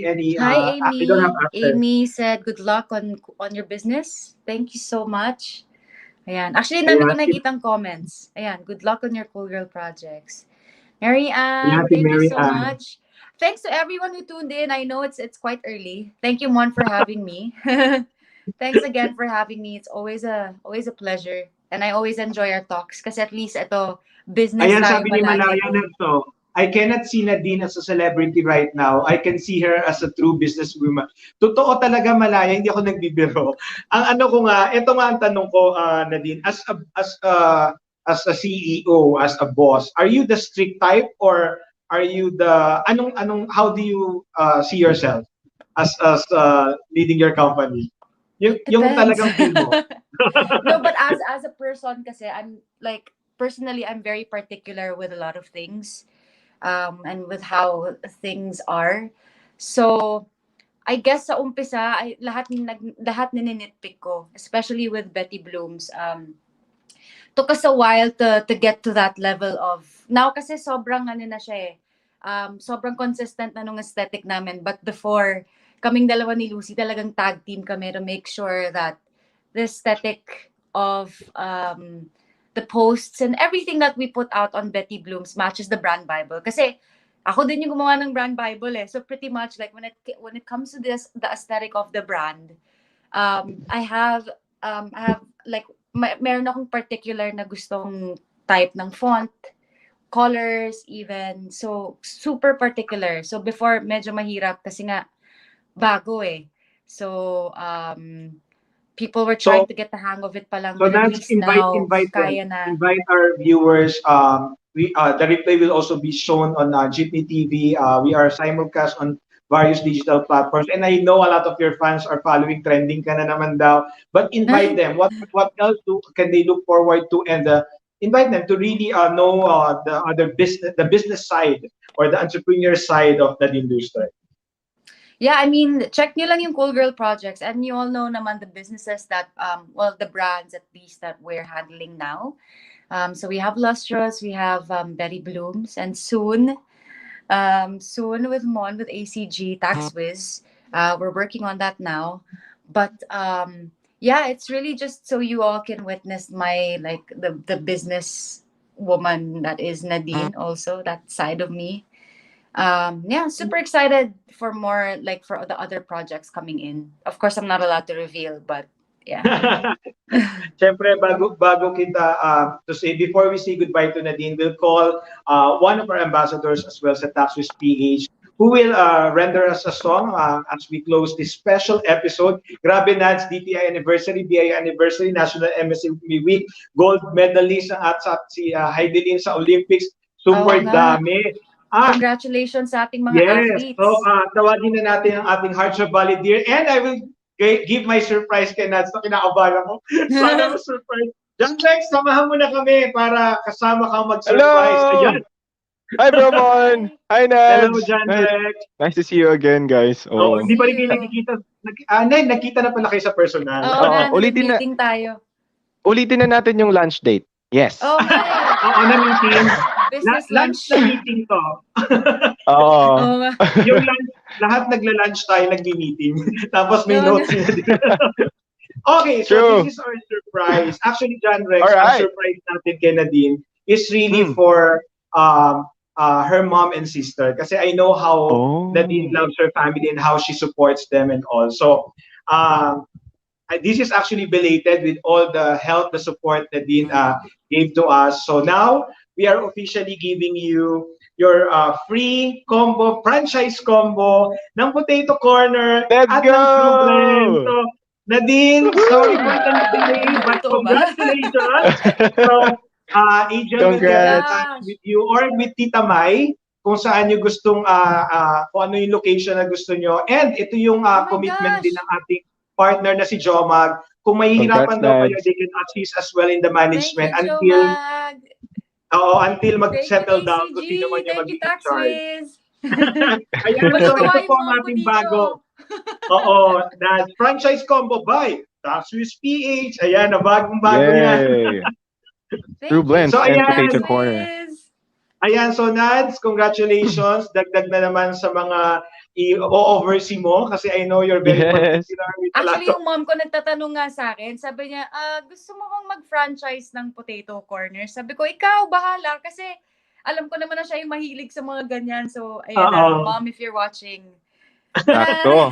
any.
Hi,
I
Amy.
don't have access.
Amy said, good luck on your business. Thank you so much. Ayan. Actually, dami ko nakikitang comments. Ayan, good luck on your Cool Girl projects. Mary Ann, thank you so much. Thanks to everyone who tuned in. I know it's quite early. Thank you, Mon, for having me. Thanks again for having me. It's always a pleasure. And I always enjoy our talks. Kasi at least ito, business
Ayan,
tayo
sabi ni
palagi.
Malaya Nelso, I cannot see Nadine as a celebrity right now. I can see her as a true businesswoman. Totoo talaga, Malaya, hindi ako nagbibiro. Ang ano ko nga, ito nga ang tanong ko, Nadine, as a CEO, as a boss, are you the strict type or are you the how do you see yourself as leading your company? Yung talagang feel mo.
No, but as a person kasi I'm like personally I'm very particular with a lot of things. And with how things are. So, I guess sa umpisa, lahat nininitpick ko, especially with Betty Blooms. Took us a while to get to that level of, now kasi sobrang na siya sobrang consistent na nung aesthetic namin. But before, kaming dalawa ni Lucy, talagang tag team kami to make sure that the aesthetic of the posts and everything that we put out on Betty Blooms matches the brand Bible. Kasi ako din yung gumawa ng brand Bible eh. So pretty much like when it comes to this, the aesthetic of the brand, I have like meron akong particular na gustong type ng font, colors even. So super particular. So before medyo mahirap kasi nga bago eh. So people were trying to get the hang of it pa lang.
So that's invite our viewers. The replay will also be shown on Jeepney TV. We are simulcast on various digital platforms, and I know a lot of your fans are following trending ka na naman daw. But invite them. What else can they look forward to, and invite them to really know the business side or the entrepreneur side of Nadine Lustre.
Yeah, I mean, check nyo lang yung Cool Girl projects, and you all know naman the businesses that, the brands at least that we're handling now. So we have Lustre, we have Betty Blooms, and soon with Mon, with ACG, TaxWiz, we're working on that now. But yeah, it's really just so you all can witness my, like, the business woman that is Nadine, also, that side of me. Yeah, super excited for more, like for the other projects coming in. Of course, I'm not allowed to reveal, but yeah.
Siyempre, bago kita to say, before we say goodbye to Nadine, we'll call one of our ambassadors as well sa TaxWiz PH, who will render us a song as we close this special episode. Grabe, Nads, DTI anniversary, BI anniversary, National MSME Week, gold medalist at si Heidelin sa Olympics. Super dami.
Congratulations sa ating mga athletes.
So, tawagin na natin ang ating Hearts of Volunteer, and I will give my surprise kay Nads na kinakabahan ko. Sana ma-surprise. John Lex, samahan mo na kami para kasama kang mag-surprise.
Hello!
Ayan.
Hi, Bromon! Hi, Nads!
Hello, John Lex.
Nice to see you again, guys.
Oh, hindi pa rin kayo nagkikita. Nagkita na pala kayo sa personal.
Ulitin na.
Tayo.
Ulitin na natin yung lunch date. Yes.
Oh,
na meeting.
Business
lunch na meeting to.
Oo.
Yung lunch, lahat nagla-lunch tayo, nagmi-meeting. Tapos may notes. Okay, so
True.
this is our surprise. Actually, John Rex,
All
ang
right.
surprise natin kay Nadine is really for her mom and sister. Kasi I know how Nadine loves her family and how she supports them and all. So, this is actually belated with all the help, the support Nadine gave to us. So now, we are officially giving you your free combo, franchise combo ng Potato Corner
Let's
at
go!
ng True Blend. So, Nadine, sorry for the delay, but
Ito ba?
congratulations. So, agent will get in
Congrats.
touch with you or with Tita Mai kung saan nyo gustong, kung ano yung location na gusto nyo. And ito yung
Oh my
commitment
gosh.
din ng ating partner na si Jomag. Kung mahihirapan
Congrats,
daw kayo,
Nads.
they can assist as well in the management
Thank you,
until
Jomag.
until
Thank you,
mag-settle down kung
ACG.
sino man yung
Thank you,
mag-in charge.
TaxWiz.
Ayan, so
Matutuwa
ito
yung
po ang
mom ko
ating
dito.
bago. Oo, na franchise combo by TaxWiz PH. Ayan, na bagong-bago yan.
Yay!
Thank
True
you,
Blends
So,
and
ayan.
Potato Corner.
TaxWiz.
Ayan, so Nads, congratulations. Dagdag na naman sa mga i-oversee mo kasi I know you're very
Yes.
particular with a lot
Actually,
of...
yung mom ko nagtatanong nga sa akin, sabi niya, gusto mo bang mag-franchise ng Potato Corner? Sabi ko, ikaw, bahala. Kasi alam ko naman na siya yung mahilig sa mga ganyan. So, ayan na, mom, if you're watching.
Sakto.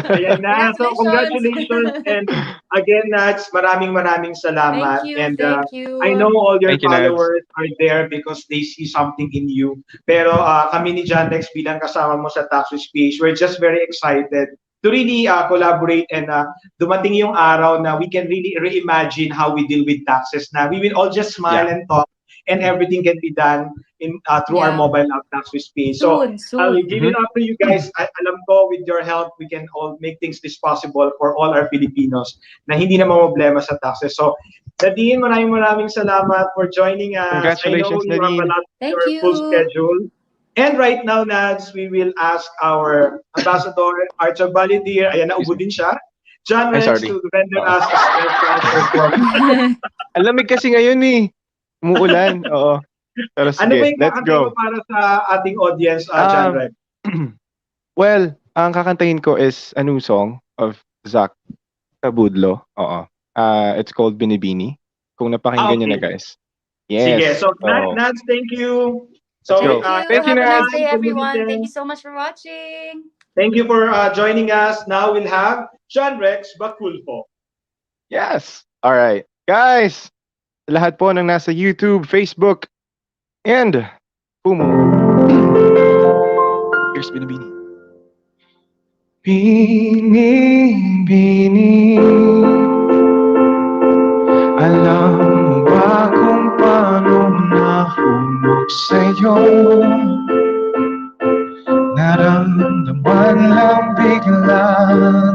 Ayan na. So, congratulations. And again, Nads, maraming salamat.
Thank you.
I know all your
Thank you, Nads.
followers are there because they see something in you. Pero kami ni John Rex bilang kasama mo sa TaxWiz PH, we're just very excited to really collaborate and dumating yung araw na we can really reimagine how we deal with taxes na we will all just smile and talk and everything can be done in through our mobile app TaxWiz PH. So I'll give it up to you guys. Alam ko with your help we can all make things this possible for all our Filipinos na hindi na problema sa taxes. So Nadine, maraming salamat for joining us.
Congratulations,
I know you have a
Nadine.
lot of
Thank
your
you.
full schedule. And right now, Nads, we will ask our ambassador, Archer Balidir, ayan, naubo din siya, John Rex,
sorry.
to render us a special performance.
Ang lamig kasi ngayon eh. Umuulan. Oo. Pero sige,
Ano ba yung
let's
kakantay
go.
mo para sa ating audience, John Rex?
Well, ang kakantahin ko is a new song of Zach Tabudlo. Oo. It's called Binibini. Kung napakinggan niyo na, guys. Yes.
Sige, so Nads, thank you. So,
Thank you,
Have a
Nads.
nice day, everyone. Thank you so much for watching.
Thank you for joining us. Now we'll have John Rex Baculfo.
Yes. All right. Guys, lahat po ng nasa YouTube, Facebook, and Kumu. Here's Binibini. Binibini, alam mo ba kung paano nahulog sa'yo? Naramdaman lang bigla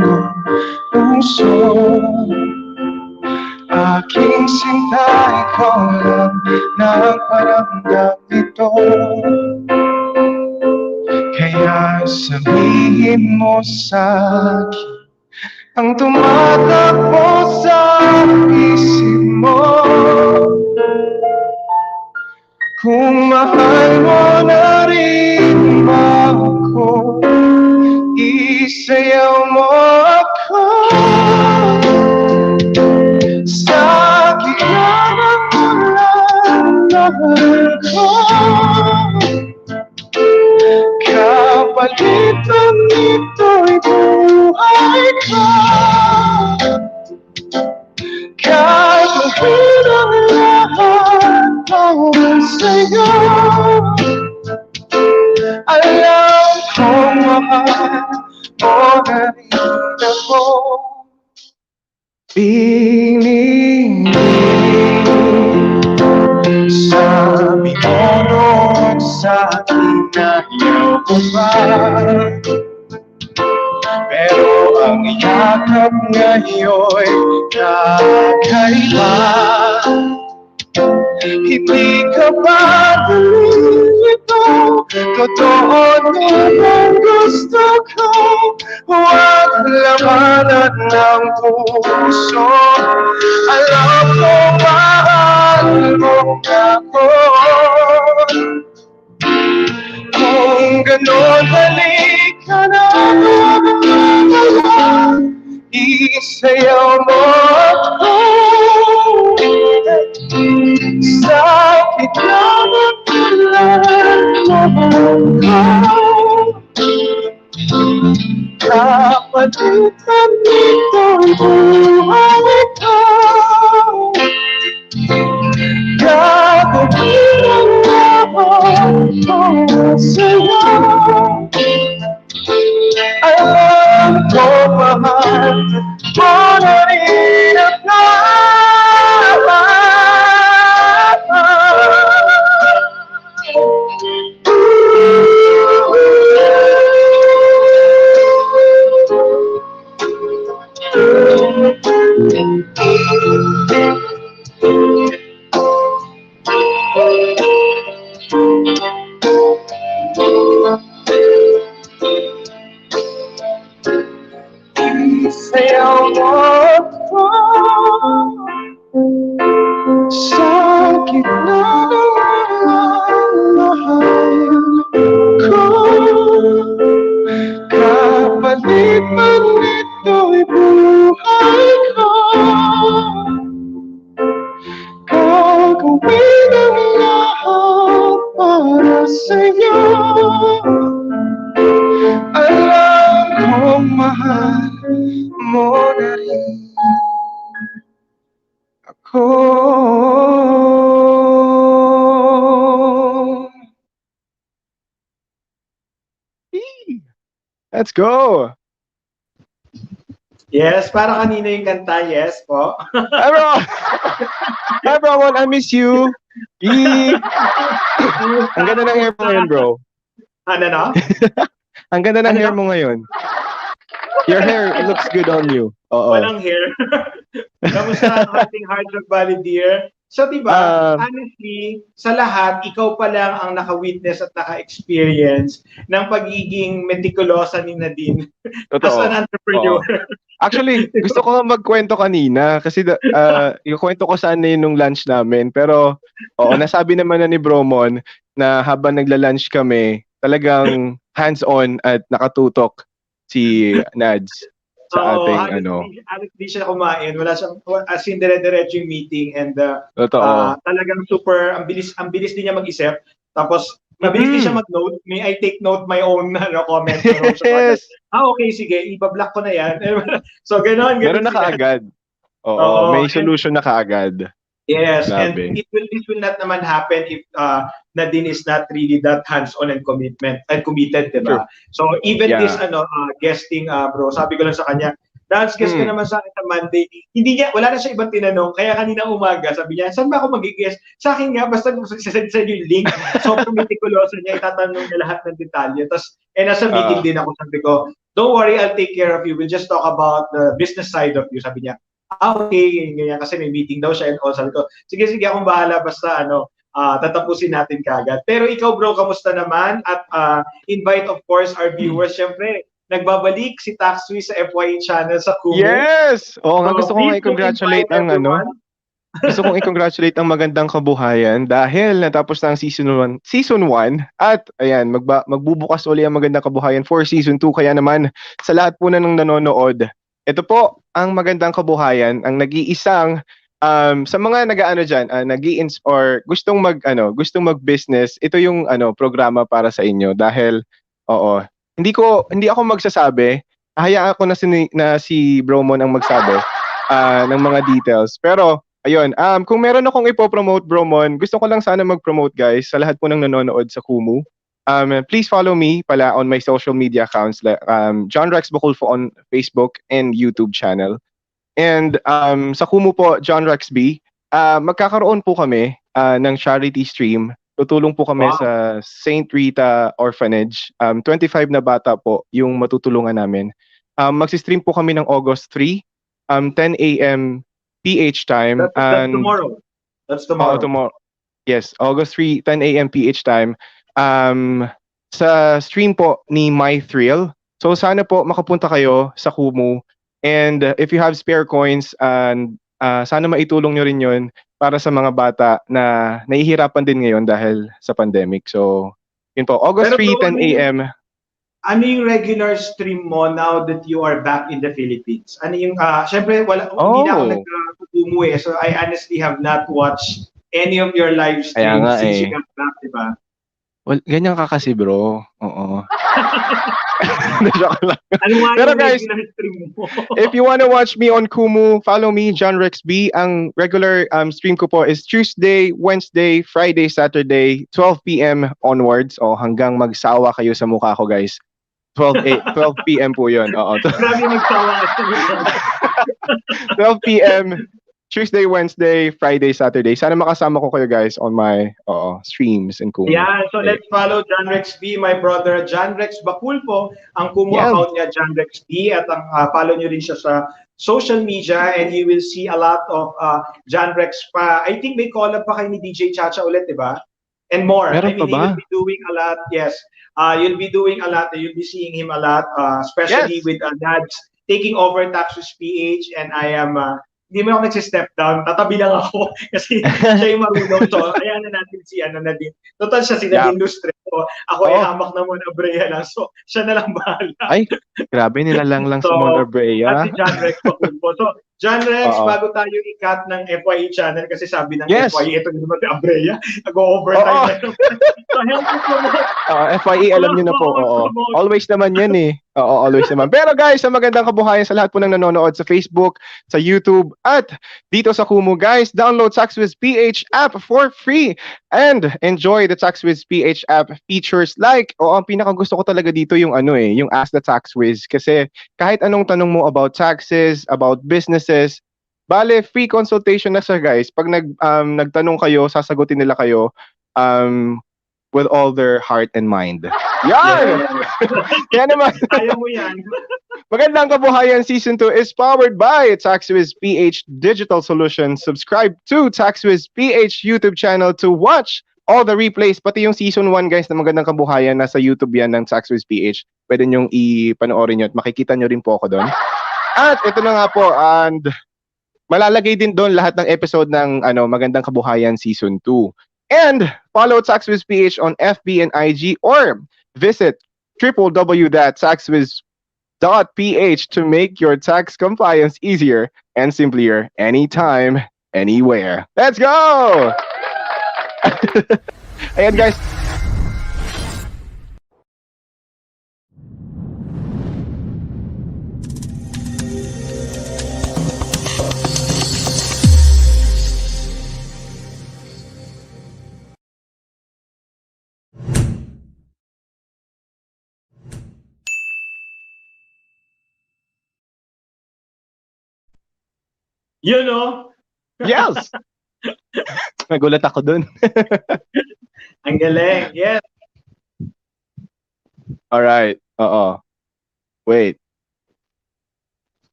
ng puso. Aking sinta, ikaw lang nagparamdam nito. Kaya sabihin mo sa'kin ang tumatakbo sa isip mo. Kung mahal mo na rin ba ako, isayaw mo ako. Sa gitna ng ulan ko, kapalitan nito'y buhay ko. Gagawin ang lahat para sa'yo. Alam kong mahal mo na rin ako. Binibini, sabi mo noon sa'kin na ayaw ko ba. Pero ang yakap ngayon'y kakaiba. Hindi ka ba nalilito? Totoo naman gusto ko. Huwag labanan ng puso. Alam ko mahal mo ako. Kung ganon, balik ka na. Isayaw mo Kapatid man dito'y buhay ko. Gagawin ang lahat para sa'yo. Alam ko mahal mo na rin ako. Isayaw mo ako sa gitna ng mahal ko. Kapalit man ito'y buhay ko. Gagawin ang lahat para sa'yo. Alam kong mahal mo na rin ako. Let's go!
Yes, para kanina yung kanta, yes po.
Hi, bro! Hi, bro! I miss you! Yee! Ang ganda ng hair mo ngayon, bro.
Ano no?
Ang ganda ng
Ano
hair
na?
mo ngayon. Your hair looks good on you. Oo.
Walang hair. Kamusta ang ating Hard Rock Valley dear? So, diba, honestly, sa lahat, ikaw pa lang ang naka-witness at naka-experience ng pagiging meticulosa ni Nadine as
Totoo.
an entrepreneur.
Actually, gusto ko nga magkwento kanina kasi yung kwento ko sana yun nung lunch namin. Pero, oo, nasabi naman na ni Bromon na habang nagla-lunch kami, talagang hands-on at nakatutok si Nads sa ating
Honestly siya kumain. Wala siyang, as in, dire-diretso yung meeting and
Totoo.
talagang super, ang bilis din niya mag-isip. Tapos, mabilis din siya mag-note. May I take note my own comments.
Yes!
Okay, sige, ibablock ko na yan. So, gano'n.
Meron na kaagad. Oo, may solution na kaagad.
Yes,
Grabe.
and this will not naman happen if Nadine is not really that hands-on and committed, diba?
True.
So even
Yeah.
this guesting bro, sabi ko lang sa kanya, dance guest ka naman sa akin sa Monday. Wala na siya ibang tinanong. Kaya kanina umaga, sabi niya, saan ba ako mag-guest? Sa akin nga, basta send sa yung link. So meticuloso niya, itatanong niya lahat ng detalye. Tapos, nasa meeting din ako, sabi ko, don't worry, I'll take care of you. We'll just talk about the business side of you. Sabi niya, okay, ganyan, kasi may meeting daw siya and all. Sabi ko, sige, akong bahala, basta tatapusin natin kagad. Pero ikaw bro, kamusta naman? At invite of course our viewers, syempre, nagbabalik si Taxwi sa FYE channel sa Kumu.
Yes! Oo nga, gusto ko nga
please
i-congratulate
invite
ang
everyone.
gusto kong i-congratulate ang Magandang Kabuhayan dahil natapos na ang season 1 at ayan, magbubukas uli ang Magandang Kabuhayan for season 2. Kaya naman sa lahat po na nang nanonood, ito po ang Magandang Kabuhayan, ang nag-iisang sa mga nag-aano diyan, or gustong mag-business, ito yung programa para sa inyo dahil hindi ako magsasabi, hayaan ko na si Bromon ang magsabi ng mga details. Pero ayun, kung meron akong ipo-promote, Bromon, gusto ko lang sana mag-promote guys sa lahat po ng nanonood sa Kumu. Please follow me pala on my social media accounts, John Rex Baculfo on Facebook and YouTube channel. And sa Kumu po, John Rex B, magkakaroon po kami ng charity stream. Tutulong po kami sa Saint Rita Orphanage. 25 na bata po yung matutulungan namin. Magsi-stream po kami ng August 3, 10 a.m. PH time.
That's tomorrow. That's tomorrow.
Tomorrow. Yes, August 3, 10 a.m. PH time. Sa stream po ni My Thrill. So sana po makapunta kayo sa Kumu. And if you have spare coins, sana maitulong nyo rin yun para sa mga bata na nahihirapan din ngayon dahil sa pandemic. So, yun po. August 3, 10 a.m.
Ano yung regular stream mo now that you are back in the Philippines? Ano yung, syempre, hindi na ako nag-Kumu so I honestly have not watched any of your live streams since you got back, di ba?
Well, ganyan ka kasi bro. Oo. Joke lang.
Ano nga
Pero
yung
guys,
stream mo?
if you wanna watch me on Kumu, follow me, John Rex B. Ang regular stream ko po is Tuesday, Wednesday, Friday, Saturday, 12 p.m. onwards. O hanggang magsawa kayo sa mukha ko, guys. 12 p.m. po yun. Oo.
Grabe magsawa ka.
12 p.m. Tuesday, Wednesday, Friday, Saturday. Sana makasama ko kayo guys on my streams and Kumu.
Yeah, so let's follow John Rex B, my brother John Rex Bakulpo. Ang Kumu account niya, John Rex B. At follow nyo rin siya sa social media and you will see a lot of John Rex pa. I think may collab pa kayo ni DJ Chacha ulit, di ba? And more.
Meron pa ba?
You'll be doing a lot, yes. You'll be doing a lot. You'll be seeing him a lot, especially with Nads taking over Taxus PH, and I am hindi mo ako nagsi-step down, tatabi lang ako kasi siya yung marunong. So, ayan na natin si Nadine. Total siya si Nadine Lustre. So, ako ay hamak na Mon Abrea lang. So, siya na lang bahala.
Ay, grabe, nilalang lang
So,
sa Mon Abrea.
At si John Rex Bakulpo. So, John Rex, bago tayo i-cut ng FYE channel kasi sabi ng FYE, ito naman si Abrea, nag-overtime na. So, help us promote.
FYE, alam niyo na po. Always naman yan eh. Always naman. Pero guys, sa magandang kabuhayan sa lahat po ng nanonood sa Facebook, sa YouTube, at dito sa Kumu, guys, download TaxWiz PH app for free and enjoy the TaxWiz PH app features like, ang pinaka gusto ko talaga dito yung yung Ask the TaxWiz kasi kahit anong tanong mo about taxes, about businesses, bale, free consultation na siya guys. Pag nagtanong kayo, sasagutin nila kayo with all their heart and mind. Yan! Kaya naman,
ayaw mo yan.
Magandang Kabuhayan Season 2 is powered by TaxWiz PH Digital Solutions. Subscribe to TaxWiz PH YouTube channel to watch all the replays. Pati yung Season 1 guys na Magandang Kabuhayan, nasa YouTube yan ng TaxWiz PH. Pwede nyong i-panoorin nyo at makikita nyo rin po ako doon. At ito na nga po, and malalagay din doon lahat ng episode ng Magandang Kabuhayan Season 2. And follow TaxWiz PH on FB and IG or visit www.taxwiz.ph to make your tax compliance easier and simpler anytime, anywhere. Let's go! Ayan guys.
You know?
Yes! Nagulat ako dun.
Ang galing. Yes.
Alright. Wait.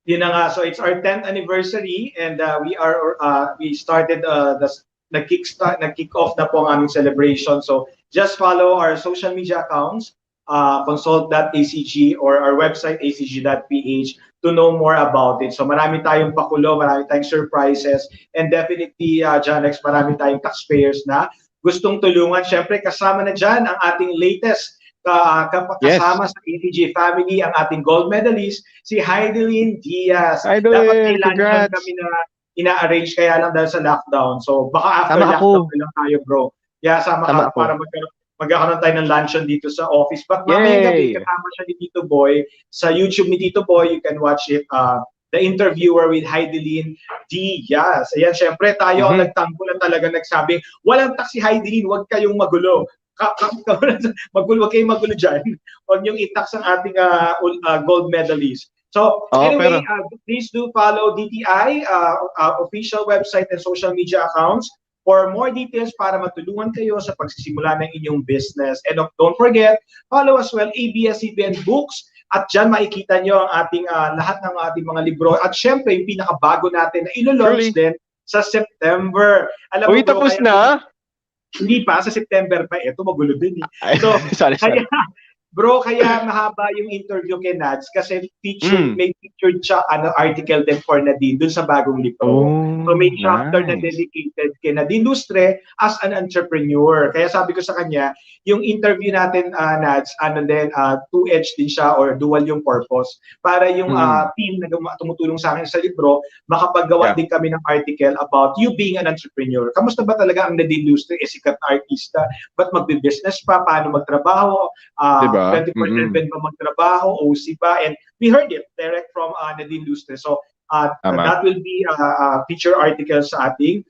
Yun na nga. So it's our 10th anniversary and we started nag-kick off na po ang aming celebration. So just follow our social media accounts, consult.acg or our website acg.ph to know more about it. So marami tayong pakulo, marami tayong surprises, and definitely, John Rex, marami tayong taxpayers na gustong tulungan. Siyempre, kasama na dyan ang ating latest kasama sa ATG family, ang ating gold medalist, si Heidelin Diaz. Dapat kailangan kami na ina-arrange kaya lang dahil sa lockdown. So baka after lockdown lang tayo, bro. Yeah, sama ka para magkakaroon tayo ng luncheon dito sa office. But mamayang gabi kasama siya ni Tito Boy. Sa YouTube ni Tito Boy, you can watch it. The interviewer with Heidelin Diaz. Ayan, syempre tayo ang nagtanggol na talaga nagsabi, walang tax si Heidelin, huwag kayong magulo. Huwag kayong magulo dyan. Huwag niyong i-tax ang ating gold medalist. So, anyway, please do follow DTI, official website and social media accounts for more details para matulungan kayo sa pagsisimula ng inyong business. And don't forget, follow as well ABS-CBN Books at dyan makikita nyo ang ating lahat ng ating mga libro. At syempre, yung pinakabago natin na ilo-launch din sa September. Alam mo,
tapos na?
Hindi pa, sa September pa. Ito, magulo din eh. So,
sorry.
Bro, kaya mahaba yung interview kay Nads kasi may featured siya article din for Nadine dun sa bagong libro. So may chapter na dedicated kay Nadine Lustre as an entrepreneur. Kaya sabi ko sa kanya, yung interview natin, Nads, 2-edged din siya or dual yung purpose. Para yung team na tumutulong sa akin sa libro, makapaggawa din kami ng article about you being an entrepreneur. Kamusta ba talaga ang Nadine Lustre? Sikat na artista. Ba't magbe-business pa? Paano magtrabaho?
ba?
24/7 ba magtrabaho, OC ba? And we heard it direct from Nadine Lustre. So
Tama.
that will be a feature article sa ating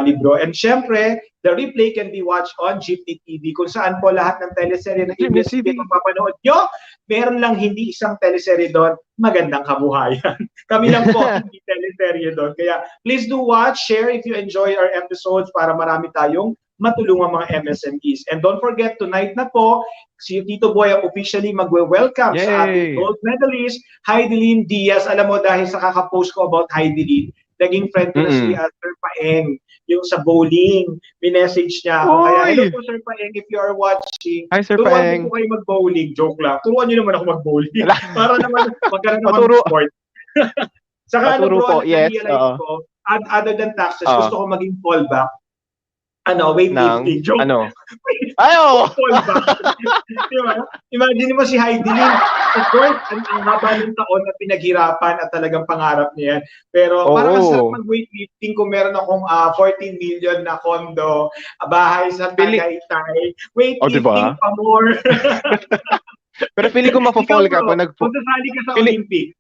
libro. And syempre, the replay can be watched on Jeepney TV kung saan po lahat ng teleserye ng
Jeepney
ABS-CBN
TV.
mapapanood nyo. Meron lang hindi isang teleserye doon, Magandang Kabuhayan. Kami lang po hindi teleserye doon. Kaya please do watch, share if you enjoy our episodes para marami tayong matulungan mga MSMEs. And don't forget, tonight na po, si Tito Boy ang officially magwe-welcome sa ating gold medalist, Heidelin Diaz. Alam mo, dahil sa kakapost ko about Heidelin, naging friend ko na si Sir Paeng, yung sa bowling. Minessage niya ako. Kaya, hello po Sir Paeng, if you are watching,
Hi, Sir
turuan
Paeng.
po kayo mag-bowling. Joke lang. Turuan niyo naman ako mag-bowling. Para naman, magkaroon naman
Paturo.
sport. Saka
Paturo po, yes,
na-realize ko, other than taxes, gusto ko maging fallback. Weightlifting. Joke. Fallback. Diba? Imagine mo si Heidelin. Of course, ang haba ng taon na pinaghirapan at talagang pangarap niya yan. Pero parang ang sarap mag-weightlifting kung meron akong 14 million na kondo, bahay sa Tagaytay, weightlifting pa more.
Pero feeling ko mapapall ka kung
kung sasali ka sa Olympic.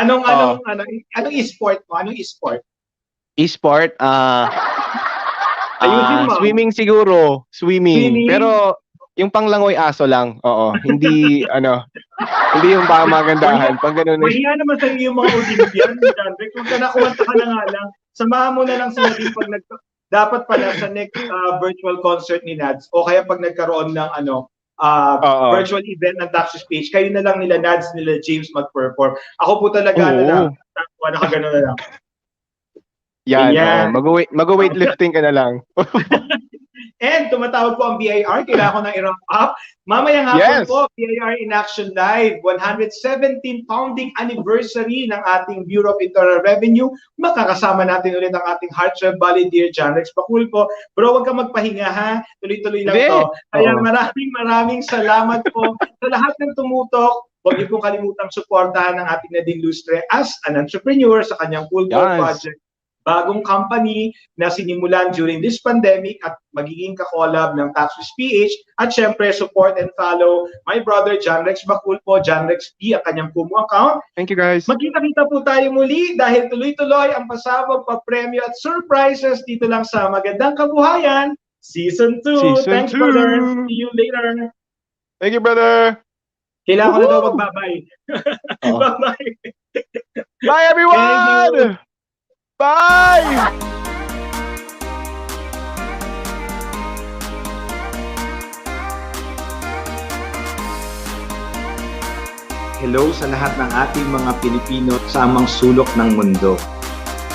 Anong e-sport mo? Anong e-sport?
E-sport?
Ayusin mo.
Swimming siguro. Swimming. Pero yung panglangoy aso lang. Oo. Hindi, hindi yung magandahan. Pag ganun.
Mahiya naman sa iyo yung mga Olympian. Kung kanakuwanta ka na nga lang, samahan mo na lang sila din pag dapat pala sa next virtual concert ni Nads o kaya pag nagkaroon ng virtual event ng Taxis page, kayo na lang nila Nads, nila James mag-perform. Ako po talaga nakagano na lang.
Yan. Mag-weightlifting ka na lang.
And tumatawag po ang BIR. Kailangan ko nang i-wrap up. Mamayang hapon po, BIR in Action Live. 117 founding anniversary ng ating Bureau of Internal Revenue. Makakasama natin ulit ang ating Heartshare Volunteer, John Rex Baculpo. Bro, huwag ka magpahinga ha. Tuloy-tuloy lang to. Kaya maraming salamat po sa lahat ng tumutok. Huwag niyo pong kalimutang suportahan ng ating Nadine Lustre as an entrepreneur sa kanyang Cool Gold Project. Bagong company na sinimulan during this pandemic at magiging kakolab ng Taxis PH. At syempre, support and follow my brother John Rex Baculpo, John Rex P, ang kanyang Kumu account.
Thank you guys.
Magkita-kita po tayo muli dahil tuloy-tuloy ang pasabog, pa-premyo at surprises dito lang sa Magandang Kabuhayan Season 2. Thanks, brother. See you later.
Thank you, brother.
Kailangan ko na daw magbabay. Bye-bye.
Bye, everyone! Bye!
Hello sa lahat ng ating mga Pilipino sa amang sulok ng mundo.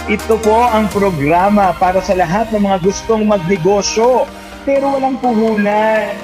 Ito po ang programa para sa lahat ng mga gustong magnegosyo pero walang puhunan.